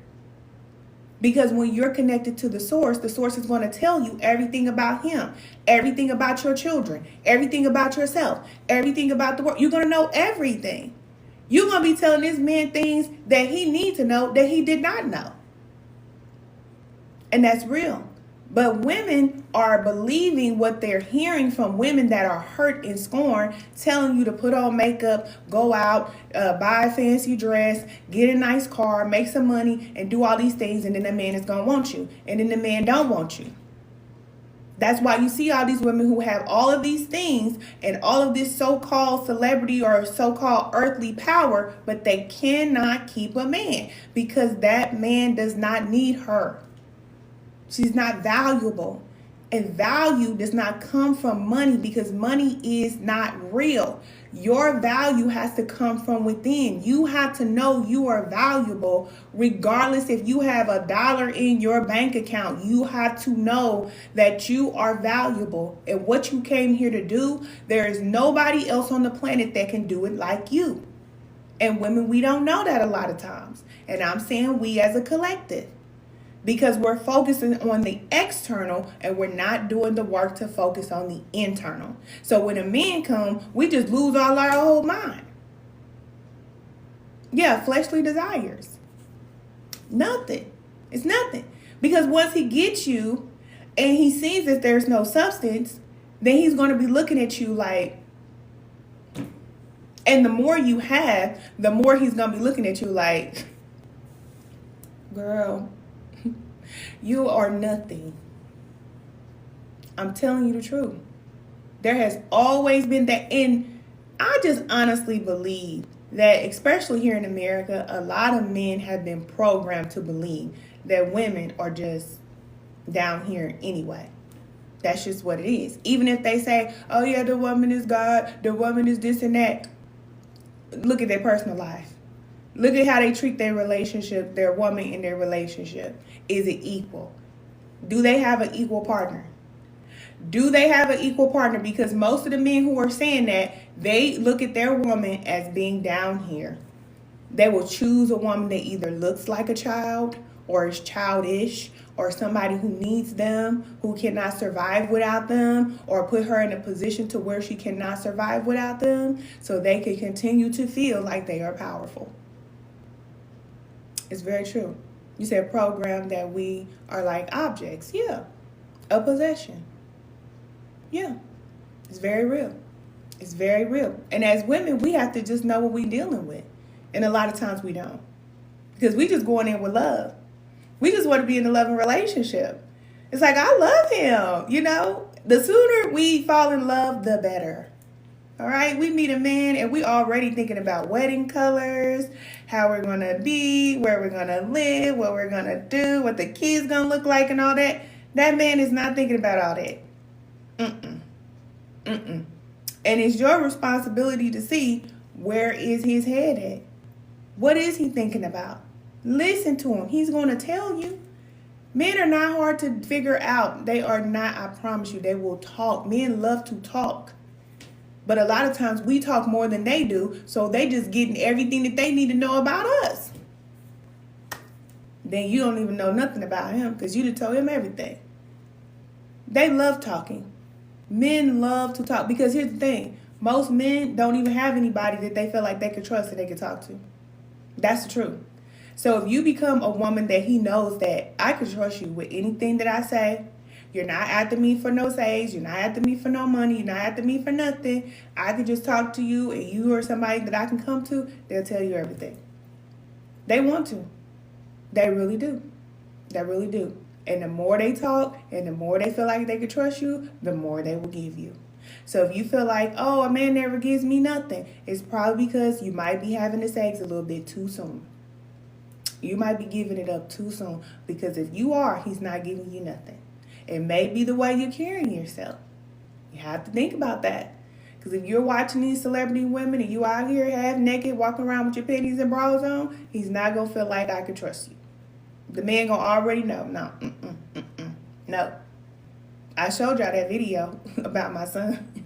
Because when you're connected to the source is going to tell you everything about him, everything about your children, everything about yourself, everything about the world. You're going to know everything. You're going to be telling this man things that he needs to know that he did not know. And that's real. But women are believing what they're hearing from women that are hurt and scorned, telling you to put on makeup, go out, buy a fancy dress, get a nice car, make some money, and do all these things, and then the man is going to want you. And then the man don't want you. That's why you see all these women who have all of these things and all of this so-called celebrity or so-called earthly power, but they cannot keep a man because that man does not need her. She's not valuable. And value does not come from money because money is not real. Your value has to come from within. You have to know you are valuable regardless if you have $1 in your bank account. You have to know that you are valuable. And what you came here to do, there is nobody else on the planet that can do it like you. And women, we don't know that a lot of times. And I'm saying we as a collective. Because we're focusing on the external and we're not doing the work to focus on the internal. So when a man comes, we just lose all our whole mind. Yeah, fleshly desires. Nothing. It's nothing. Because once he gets you and he sees that there's no substance, then he's going to be looking at you like, and the more you have, the more he's going to be looking at you like, girl, You are nothing. I'm telling you the truth. There has always been that. And I just honestly believe that, especially here in America, a lot of men have been programmed to believe that women are just down here anyway. That's just what it is. Even if they say, oh yeah, the woman is God, the woman is this and that. Look at their personal life. Look at how they treat their relationship, their woman in their relationship. Is it equal? Do they have an equal partner? Do they have an equal partner? Because most of the men who are saying that, they look at their woman as being down here. They will choose a woman that either looks like a child or is childish or somebody who needs them, who cannot survive without them, or put her in a position to where she cannot survive without them so they can continue to feel like they are powerful. It's very true. You said program that we are like objects. Yeah. A possession. Yeah. It's very real. It's very real. And as women, we have to just know what we're dealing with. And a lot of times we don't. Because we just going in with love. We just want to be in a loving relationship. It's like, I love him. You know, the sooner we fall in love, the better. All right, we meet a man and we already thinking about wedding colors, how we're going to be, where we're going to live, what we're going to do, what the kids going to look like and all that. That man is not thinking about all that. And it's your responsibility to see, where is his head at? What is he thinking about? Listen to him. He's going to tell you. Men are not hard to figure out. They are not, I promise you, they will talk. Men love to talk. But a lot of times we talk more than they do, so they just getting everything that they need to know about us. Then you don't even know nothing about him because you done told him everything. They love talking. Men love to talk because here's the thing. Most men don't even have anybody that they feel like they could trust that they could talk to. That's the truth. So if you become a woman that he knows that I can trust you with anything that I say, you're not after me for no sage, you're not after me for no money, you're not after me for nothing, I can just talk to you and you are somebody that I can come to, they'll tell you everything. They want to. They really do. They really do. And the more they talk and the more they feel like they can trust you, the more they will give you. So if you feel like, oh, a man never gives me nothing, it's probably because you might be having the sex a little bit too soon. You might be giving it up too soon, because if you are, he's not giving you nothing. It may be the way you're carrying yourself. You have to think about that. Because if you're watching these celebrity women and you out here half naked, walking around with your panties and bras on, he's not going to feel like I can trust you. The man going to already know. No. I showed y'all that video about my son.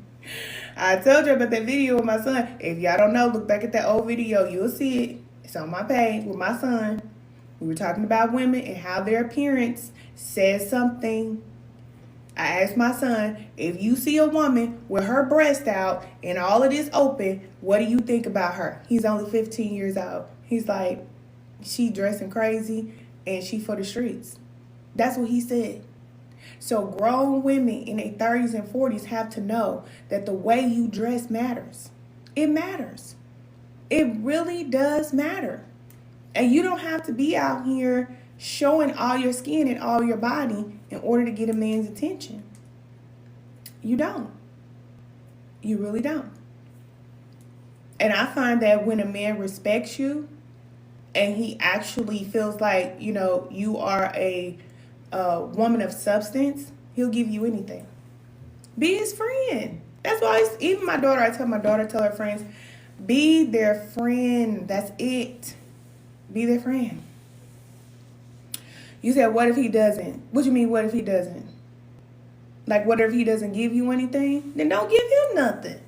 I told you about that video with my son. If y'all don't know, look back at that old video. You'll see it. It's on my page with my son. We were talking about women and how their appearance says something. I asked my son, if you see a woman with her breast out and all of this open, what do you think about her? He's only 15 years old. He's like, she dressing crazy and she for the streets. That's what he said. So grown women in their 30s and 40s have to know that the way you dress matters. It matters. It really does matter. And you don't have to be out here showing all your skin and all your body in order to get a man's attention. You don't. You really don't. And I find that when a man respects you and he actually feels like, you know, you are a woman of substance, he'll give you anything. Be his friend. That's why even my daughter, I tell my daughter, tell her friends, be their friend. That's it. Be their friend. You said, what if he doesn't? What do you mean, what if he doesn't? Like, what if he doesn't give you anything? Then don't give him nothing.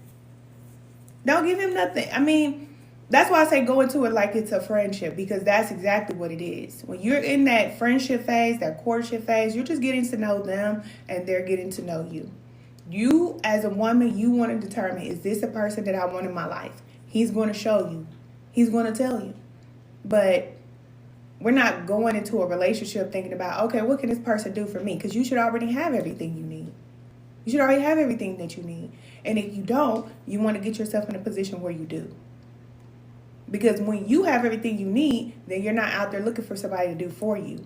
Don't give him nothing. I mean, that's why I say go into it like it's a friendship, because that's exactly what it is. When you're in that friendship phase, that courtship phase, you're just getting to know them and they're getting to know you. You, as a woman, you want to determine, is this a person that I want in my life? He's going to show you. He's going to tell you. But we're not going into a relationship thinking about, okay, what can this person do for me? Because you should already have everything you need. You should already have everything that you need. And if you don't, you want to get yourself in a position where you do. Because when you have everything you need, then you're not out there looking for somebody to do for you.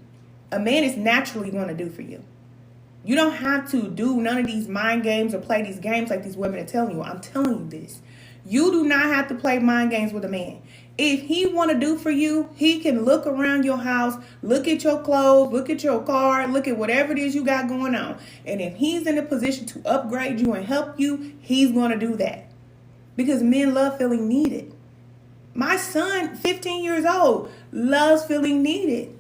a man is naturally going to do for you. You don't have to do none of these mind games or play these games like these women are telling you. I'm telling you this. You do not have to play mind games with a man. If he want to do for you, he can look around your house, look at your clothes, look at your car, look at whatever it is you got going on. And if he's in a position to upgrade you and help you, he's going to do that. Because men love feeling needed. My son, 15 years old, loves feeling needed.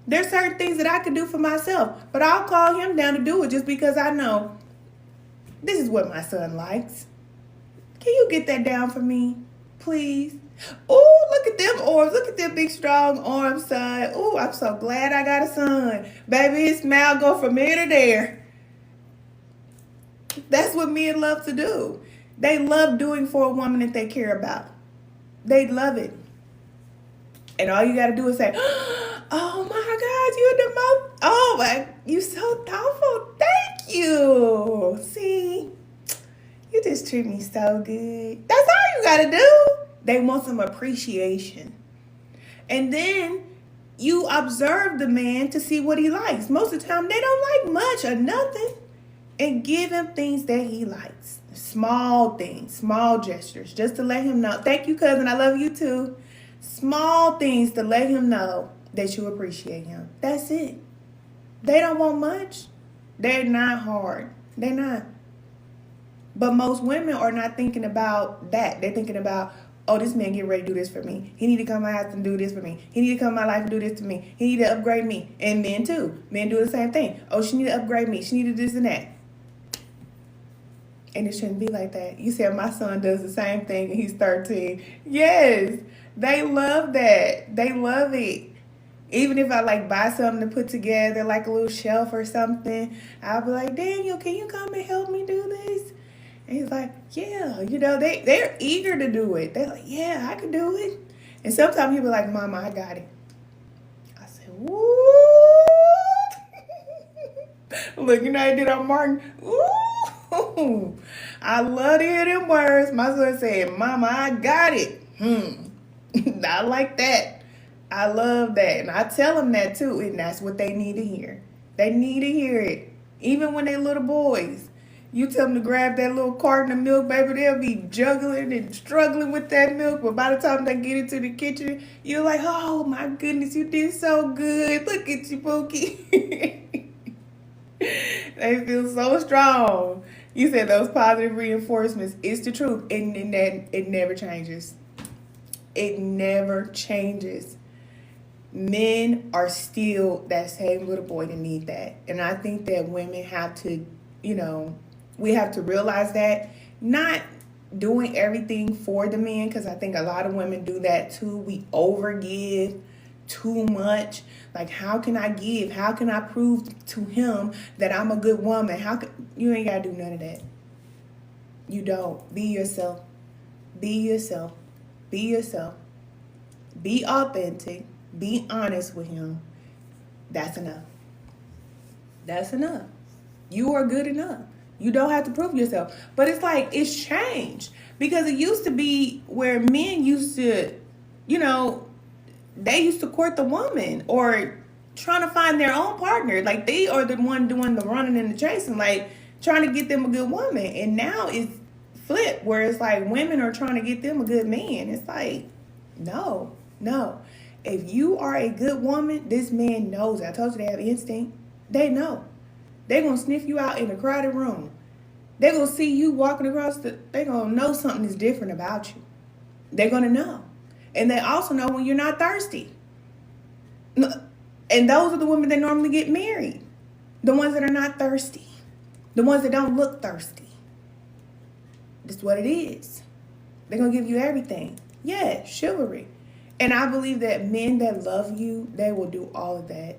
There's certain things that I could do for myself, but I'll call him down to do it just because I know this is what my son likes. Can you get that down for me, please? Oh, look at them arms. Look at them big, strong arms, son. Oh, I'm so glad I got a son. Baby, his smile go from here to there. That's what men love to do. They love doing for a woman that they care about. They love it. And all you got to do is say, oh my God, you're the most, oh my, you so thoughtful. Thank you. See, you just treat me so good. That's all you got to do. They want some appreciation. And then you observe the man to see what he likes. Most of the time, they don't like much or nothing. And give him things that he likes. Small things, small gestures, just to let him know. Thank you, cousin. I love you too. Small things to let him know that you appreciate him. That's it. They don't want much. They're not hard. They're not. But most women are not thinking about that. They're thinking about, oh, this man getting ready to do this for me. He need to come to my house and do this for me. He need to come to my life and do this to me. He need to upgrade me. And men too. Men do the same thing. Oh, she need to upgrade me. She need to do this and that. And it shouldn't be like that. You said my son does the same thing and he's 13. Yes, they love that. They love it. Even if I like buy something to put together, like a little shelf or something, I'll be like, Daniel, can you come and help me do this? And he's like, yeah, they're eager to do it. They're like, yeah, I can do it. And sometimes he'll be like, Mama, I got it. I said, woo. Look, you know I did on Martin. Woo. I love to hear them words. My son said, Mama, I got it. I like that. I love that. And I tell them that too. And that's what they need to hear. They need to hear it. Even when they're little boys. You tell them to grab that little carton of milk, baby, they'll be juggling and struggling with that milk. But by the time they get into the kitchen, you're like, oh my goodness, you did so good. Look at you, Pookie. They feel so strong. You said those positive reinforcements. It's the truth. And that it never changes. It never changes. Men are still that same little boy that need that. And I think that women have to, we have to realize that. Not doing everything for the men, because I think a lot of women do that too. We overgive too much. Like, how can I give? How can I prove to him that I'm a good woman? You ain't got to do none of that. You don't. Be yourself. Be yourself. Be yourself. Be authentic. Be honest with him. That's enough. That's enough. You are good enough. You don't have to prove yourself. But it's like, it's changed. Because it used to be where men used to, they used to court the woman or trying to find their own partner. Like, they are the one doing the running and the chasing, like trying to get them a good woman. And now it's flipped where it's like women are trying to get them a good man. It's like, no. If you are a good woman, this man knows. I told you they have instinct. They know. They're going to sniff you out in a crowded room. They're going to see you walking across they're going to know something is different about you. They're going to know. And they also know when you're not thirsty. And those are the women that normally get married. The ones that are not thirsty. The ones that don't look thirsty. That's what it is. They're going to give you everything. Yeah, chivalry. And I believe that men that love you, they will do all of that.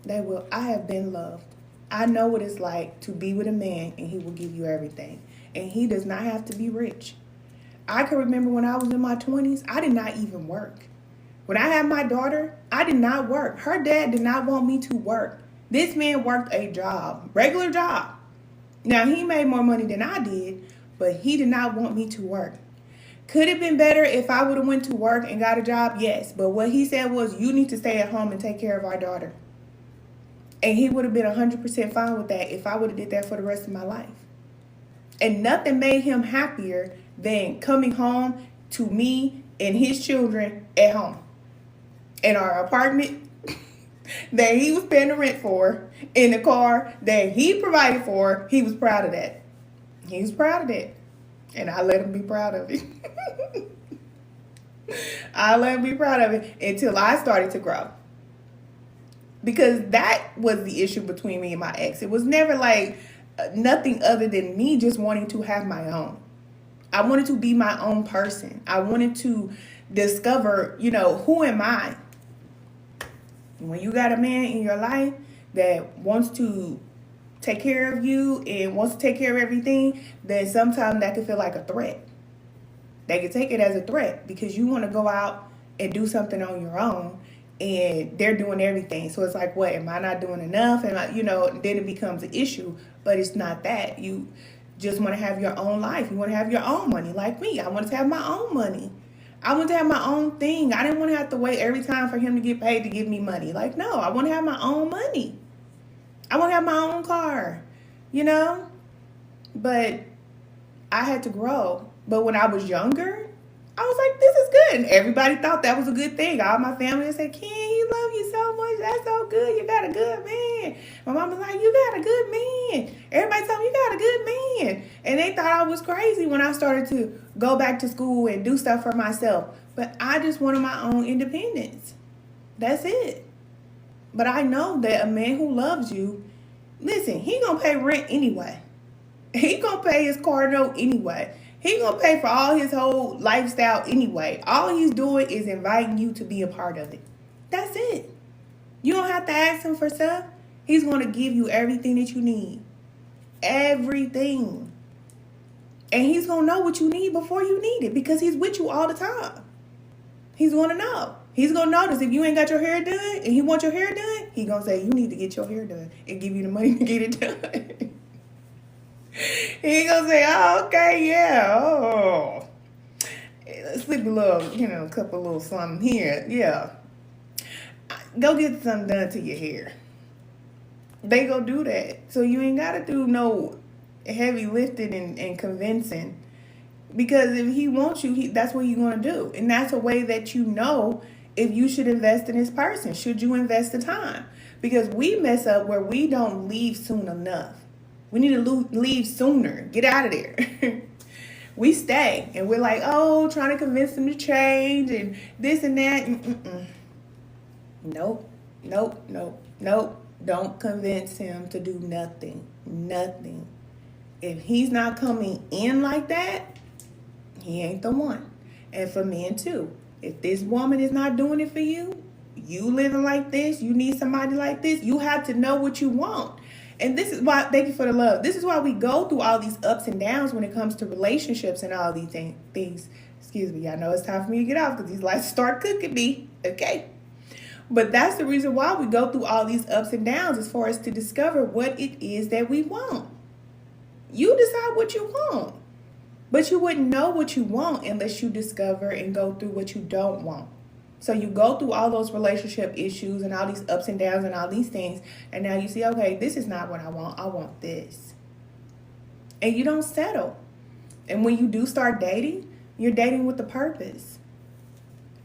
They will. I have been loved. I know what it's like to be with a man and he will give you everything. And he does not have to be rich. I can remember when I was in my 20s, I did not even work. When I had my daughter, I did not work. Her dad did not want me to work. This man worked a job, regular job. Now, he made more money than I did, but he did not want me to work. Could it have been better if I would have went to work and got a job? Yes. But what he said was, you need to stay at home and take care of our daughter. And he would have been 100% fine with that if I would have did that for the rest of my life. And nothing made him happier than coming home to me and his children at home. In our apartment that he was paying the rent for, in the car that he provided for, he was proud of that. He was proud of that. And I let him be proud of it. I let him be proud of it until I started to grow. Because that was the issue between me and my ex. It was never like nothing other than me just wanting to have my own. I wanted to be my own person. I wanted to discover, who am I? When you got a man in your life that wants to take care of you and wants to take care of everything, then sometimes that can feel like a threat. They can take it as a threat because you want to go out and do something on your own and they're doing everything. So it's like, what, am I not doing enough? And then it becomes an issue, but it's not that. You just want to have your own life. You want to have your own money like me. I wanted to have my own money. I want to have my own thing. I didn't want to have to wait every time for him to get paid to give me money. Like, no, I want to have my own money. I want to have my own car, But I had to grow. But when I was younger, I was like, this is good. And everybody thought that was a good thing. All my family said, Ken, he love you so much. That's so good. You got a good man. My mom was like, you got a good man. Everybody told me you got a good man. And they thought I was crazy when I started to go back to school and do stuff for myself. But I just wanted my own independence. That's it. But I know that a man who loves you, listen, he gonna pay rent anyway. He gonna pay his car note anyway. He gonna pay for all his whole lifestyle anyway. All he's doing is inviting you to be a part of it. That's it. You don't have to ask him for stuff. He's gonna give you everything that you need. Everything. And he's gonna know what you need before you need it because he's with you all the time. He's gonna know. He's gonna notice if you ain't got your hair done and he wants your hair done, he gonna say, you need to get your hair done and give you the money to get it done. He gonna say, oh, okay, yeah, oh. Let's slip a little, a couple little something here, yeah. Go get something done to your hair. They go do that. So you ain't gotta do no heavy lifting and convincing. Because if he wants you, that's what he's gonna do. And that's a way that you know if you should invest in this person. Should you invest the time? Because we mess up where we don't leave soon enough. We need to leave sooner. Get out of there. We stay. And we're like, oh, trying to convince them to change and this and that. Nope. Don't convince him to do nothing. Nothing. If he's not coming in like that, he ain't the one. And for men too. If this woman is not doing it for you, you living like this, you need somebody like this, you have to know what you want. And this is why, thank you for the love. This is why we go through all these ups and downs when it comes to relationships and all these things. Excuse me, I know it's time for me to get off because these lights start cooking me. Okay. But that's the reason why we go through all these ups and downs as far as to discover what it is that we want. You decide what you want. But you wouldn't know what you want unless you discover and go through what you don't want. So you go through all those relationship issues and all these ups and downs and all these things. And now you see, okay, this is not what I want. I want this. And you don't settle. And when you do start dating, you're dating with a purpose.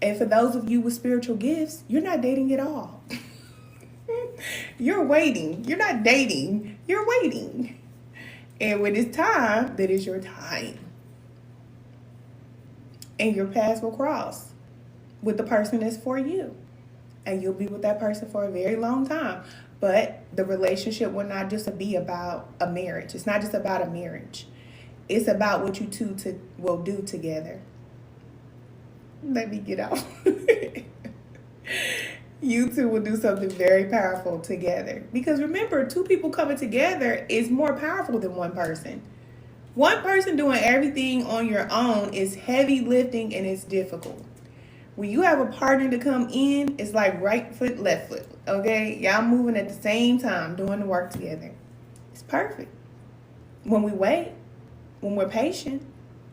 And for those of you with spiritual gifts, you're not dating at all. You're waiting. You're not dating. You're waiting. And when it's time, that is your time. And your paths will cross with the person that's for you. And you'll be with that person for a very long time. But the relationship will not just be about a marriage. It's not just about a marriage. It's about what you two will do together. Let me get off. You two will do something very powerful together. Because remember, two people coming together is more powerful than one person. One person doing everything on your own is heavy lifting and it's difficult. When you have a partner to come in, it's like right foot, left foot. Okay? Y'all moving at the same time, doing the work together. It's perfect. When we wait, when we're patient,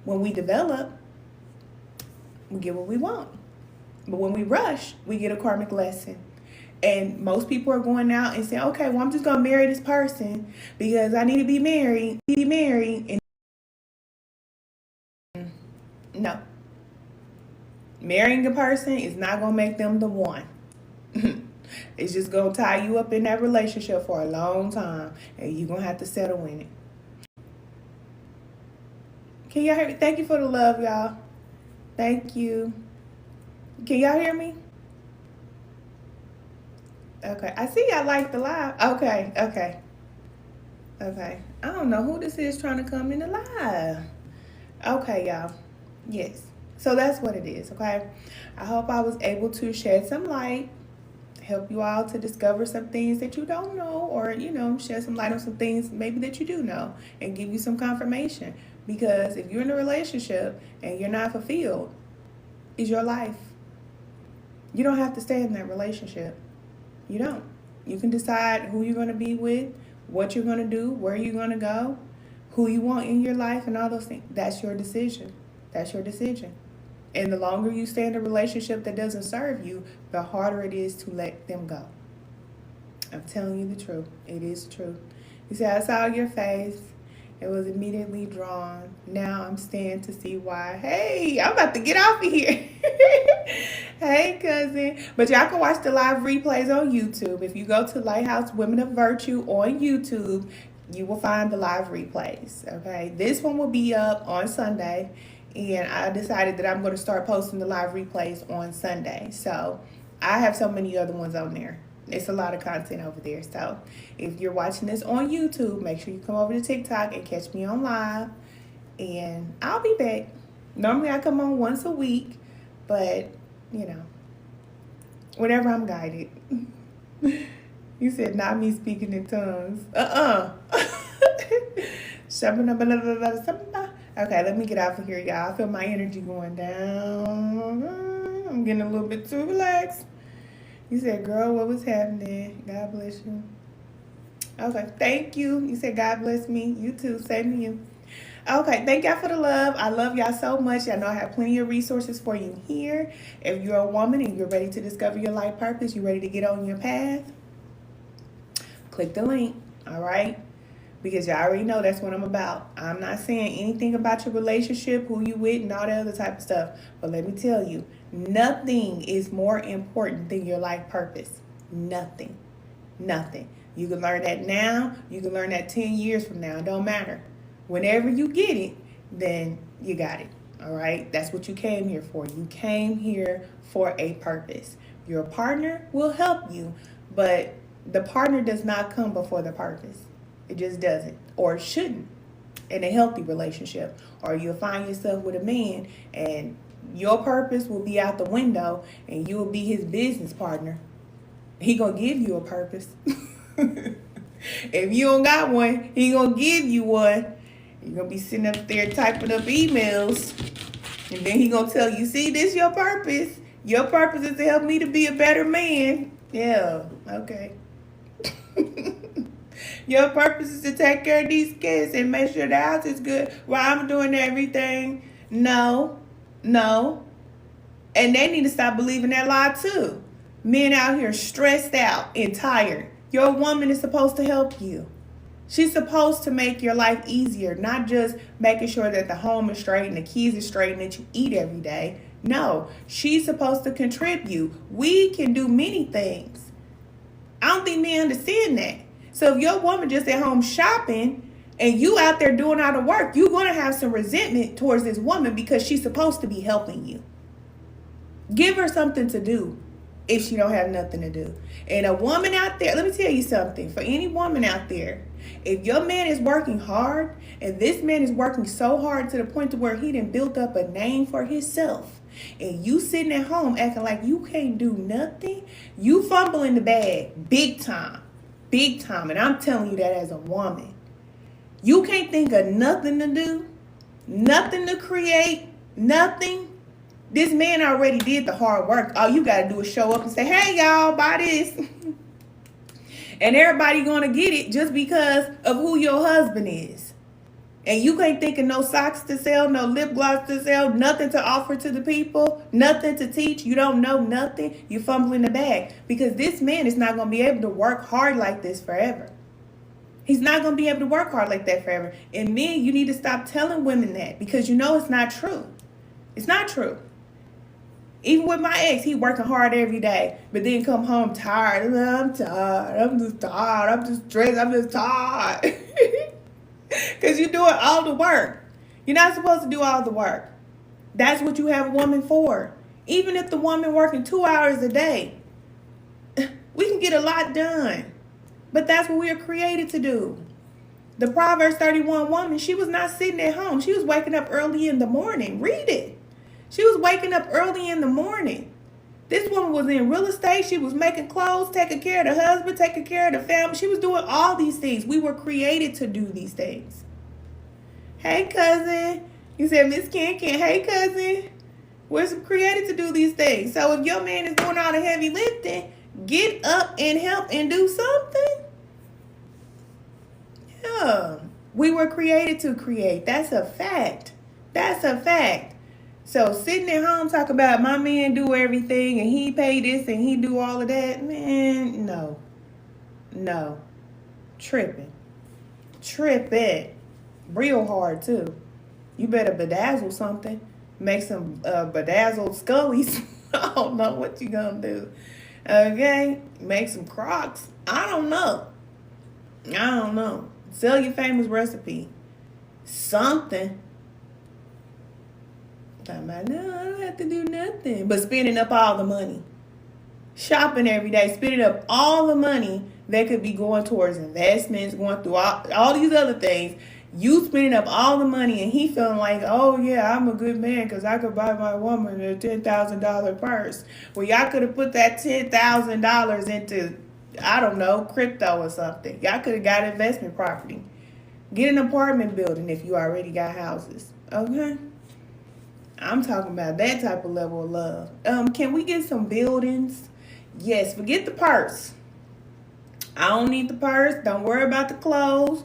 when we develop, we get what we want. But when we rush, we get a karmic lesson. And most people are going out and saying, okay, well, I'm just going to marry this person because I need to be married. And no, marrying a person is not going to make them the one. It's just going to tie you up in that relationship for a long time, and you're going to have to settle in it. Can y'all hear me? Thank you for the love, y'all. Thank you. Can y'all hear me? Okay. I see y'all like the live. Okay. I don't know who this is trying to come in the live. Okay, y'all. Yes. So that's what it is, okay? I hope I was able to shed some light, help you all to discover some things that you don't know, or, shed some light on some things maybe that you do know, and give you some confirmation. Because if you're in a relationship and you're not fulfilled, it's your life. You don't have to stay in that relationship. You don't. You can decide who you're going to be with, what you're going to do, where you're going to go, who you want in your life, and all those things. That's your decision. And the longer you stay in a relationship that doesn't serve you, the harder it is to let them go. I'm telling you the truth. It is true. You said, I saw your face. It was immediately drawn. Now I'm staying to see why. Hey, I'm about to get off of here. Hey, cousin. But y'all can watch the live replays on YouTube. If you go to Lighthouse Women of Virtue on YouTube, you will find the live replays. Okay. This one will be up on Sunday. And I decided that I'm going to start posting the live replays on Sunday. So I have so many other ones on there. It's a lot of content over there. So if you're watching this on YouTube, make sure you come over to TikTok and catch me on live. And I'll be back. Normally I come on once a week, but, whenever I'm guided. You said not me speaking in tongues. Okay, let me get out of here, y'all. I feel my energy going down. I'm getting a little bit too relaxed. You said, girl, what was happening? God bless you. Okay, thank you. You said, God bless me. You too. Same to you. Okay, thank y'all for the love. I love y'all so much. I know I have plenty of resources for you here. If you're a woman and you're ready to discover your life purpose, you're ready to get on your path, click the link, all right? Because y'all already know that's what I'm about. I'm not saying anything about your relationship, who you with, and all that other type of stuff. But let me tell you, nothing is more important than your life purpose. Nothing. You can learn that now. You can learn that 10 years from now. It don't matter. Whenever you get it, then you got it. All right? That's what you came here for. You came here for a purpose. Your partner will help you, but the partner does not come before the purpose. It just doesn't, or shouldn't, in a healthy relationship. Or you'll find yourself with a man and your purpose will be out the window and you will be his business partner. He gonna give you a purpose. If you don't got one, he gonna give you one. You're gonna be sitting up there typing up emails, and then he gonna tell you, see, this your purpose. Your purpose is to help me to be a better man. Yeah, okay. Your purpose is to take care of these kids and make sure the house is good while I'm doing everything. No. And they need to stop believing that lie too. Men out here stressed out and tired. Your woman is supposed to help you. She's supposed to make your life easier, not just making sure that the home is straight and the kids are straight and that you eat every day. No, she's supposed to contribute. We can do many things. I don't think men understand that. So if your woman just at home shopping and you out there doing all the work, you're going to have some resentment towards this woman because she's supposed to be helping you. Give her something to do if she don't have nothing to do. And a woman out there, let me tell you something. For any woman out there, if your man is working hard and this man is working so hard to the point to where he done built up a name for himself, and you sitting at home acting like you can't do nothing, you fumbling the bag big time. And I'm telling you that as a woman. You can't think of nothing to do, nothing to create, nothing. This man already did the hard work. All you got to do is show up and say, hey, y'all, buy this. And everybody going to get it just because of who your husband is. And you can't think of no socks to sell, no lip gloss to sell, nothing to offer to the people, nothing to teach. You don't know nothing. You fumbling the bag. Because this man is not going to be able to work hard like this forever. He's not going to be able to work hard like that forever. And men, you need to stop telling women that, because you know it's not true. It's not true. Even with my ex, he working hard every day, but then come home tired. I'm tired. I'm just tired. I'm just stressed. I'm just tired. Because you're doing all the work. You're not supposed to do all the work. That's what you have a woman for. Even if the woman working 2 hours a day, we can get a lot done. But that's what we are created to do. The Proverbs 31 woman, she was not sitting at home. She was waking up early in the morning. Read it. She was waking up early in the morning. This woman was in real estate. She was making clothes, taking care of the husband, taking care of the family. She was doing all these things. We were created to do these things. Hey, cousin. You said, Miss Ken. Hey, cousin. We're created to do these things. So if your man is doing all the heavy lifting, get up and help and do something. Yeah. We were created to create. That's a fact. That's a fact. So sitting at home talking about my man do everything and he pay this and he do all of that, man, no. Tripping. Real hard too. You better bedazzle something. Make some bedazzled scullies. I don't know what you gonna do. Okay? Make some Crocs. I don't know. Sell your famous recipe. Something. No, I don't have to do nothing but spending up all the money. Shopping every day, spending up all the money that could be going towards investments, going through all these other things. You spending up all the money and he feeling like, oh yeah, I'm a good man because I could buy my woman a $10,000 purse. Well, y'all could have put that $10,000 into, I don't know, crypto or something. Y'all could have got investment property. Get an apartment building if you already got houses. Okay? I'm talking about that type of level of love. Can we get some buildings? Yes, forget the purse. I don't need the purse. Don't worry about the clothes.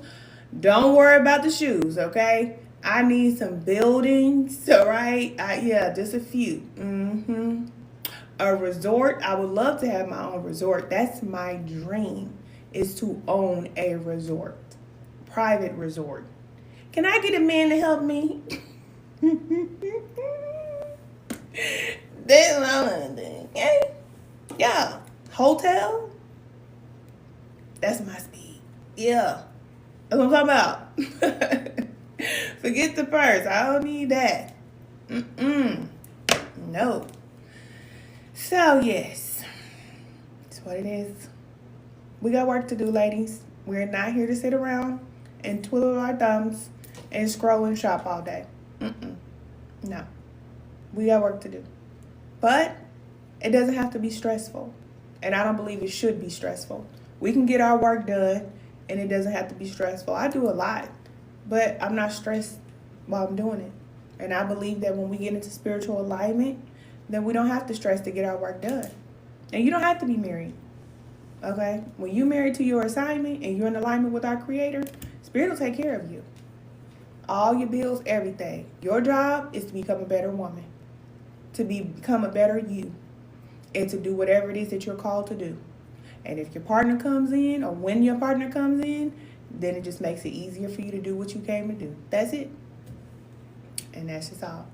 Don't worry about the shoes, okay? I need some buildings, all right? Just a few. A resort. I would love to have my own resort. That's my dream, is to own a resort. Private resort. Can I get a man to help me? That's what I want to do. Okay? Yeah. Hotel? That's my speed. Yeah. That's what I'm talking about. Forget the purse. I don't need that. No. So, yes. That's what it is. We got work to do, ladies. We're not here to sit around and twiddle our thumbs and scroll and shop all day. No. We got work to do. But it doesn't have to be stressful. And I don't believe it should be stressful. We can get our work done and it doesn't have to be stressful. I do a lot, but I'm not stressed while I'm doing it. And I believe that when we get into spiritual alignment, then we don't have to stress to get our work done. And you don't have to be married. Okay? When you're married to your assignment and you're in alignment with our Creator, Spirit will take care of you. All your bills, everything. Your job is to become a better woman, to become a better you, and to do whatever it is that you're called to do. And if your partner comes in, or when your partner comes in, then it just makes it easier for you to do what you came to do. That's it. And that's just all.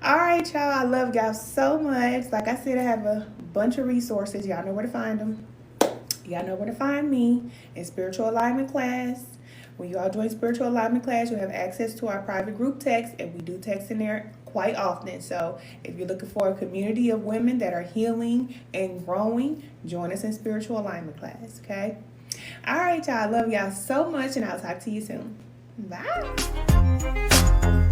All right, y'all. I love y'all so much. Like I said, I have a bunch of resources. Y'all know where to find them. Y'all know where to find me in Spiritual Alignment class. When you all join Spiritual Alignment class, you'll have access to our private group text, and we do text in there quite often. So if you're looking for a community of women that are healing and growing, join us in Spiritual Alignment class, okay? All right, y'all. I love y'all so much, and I'll talk to you soon. Bye.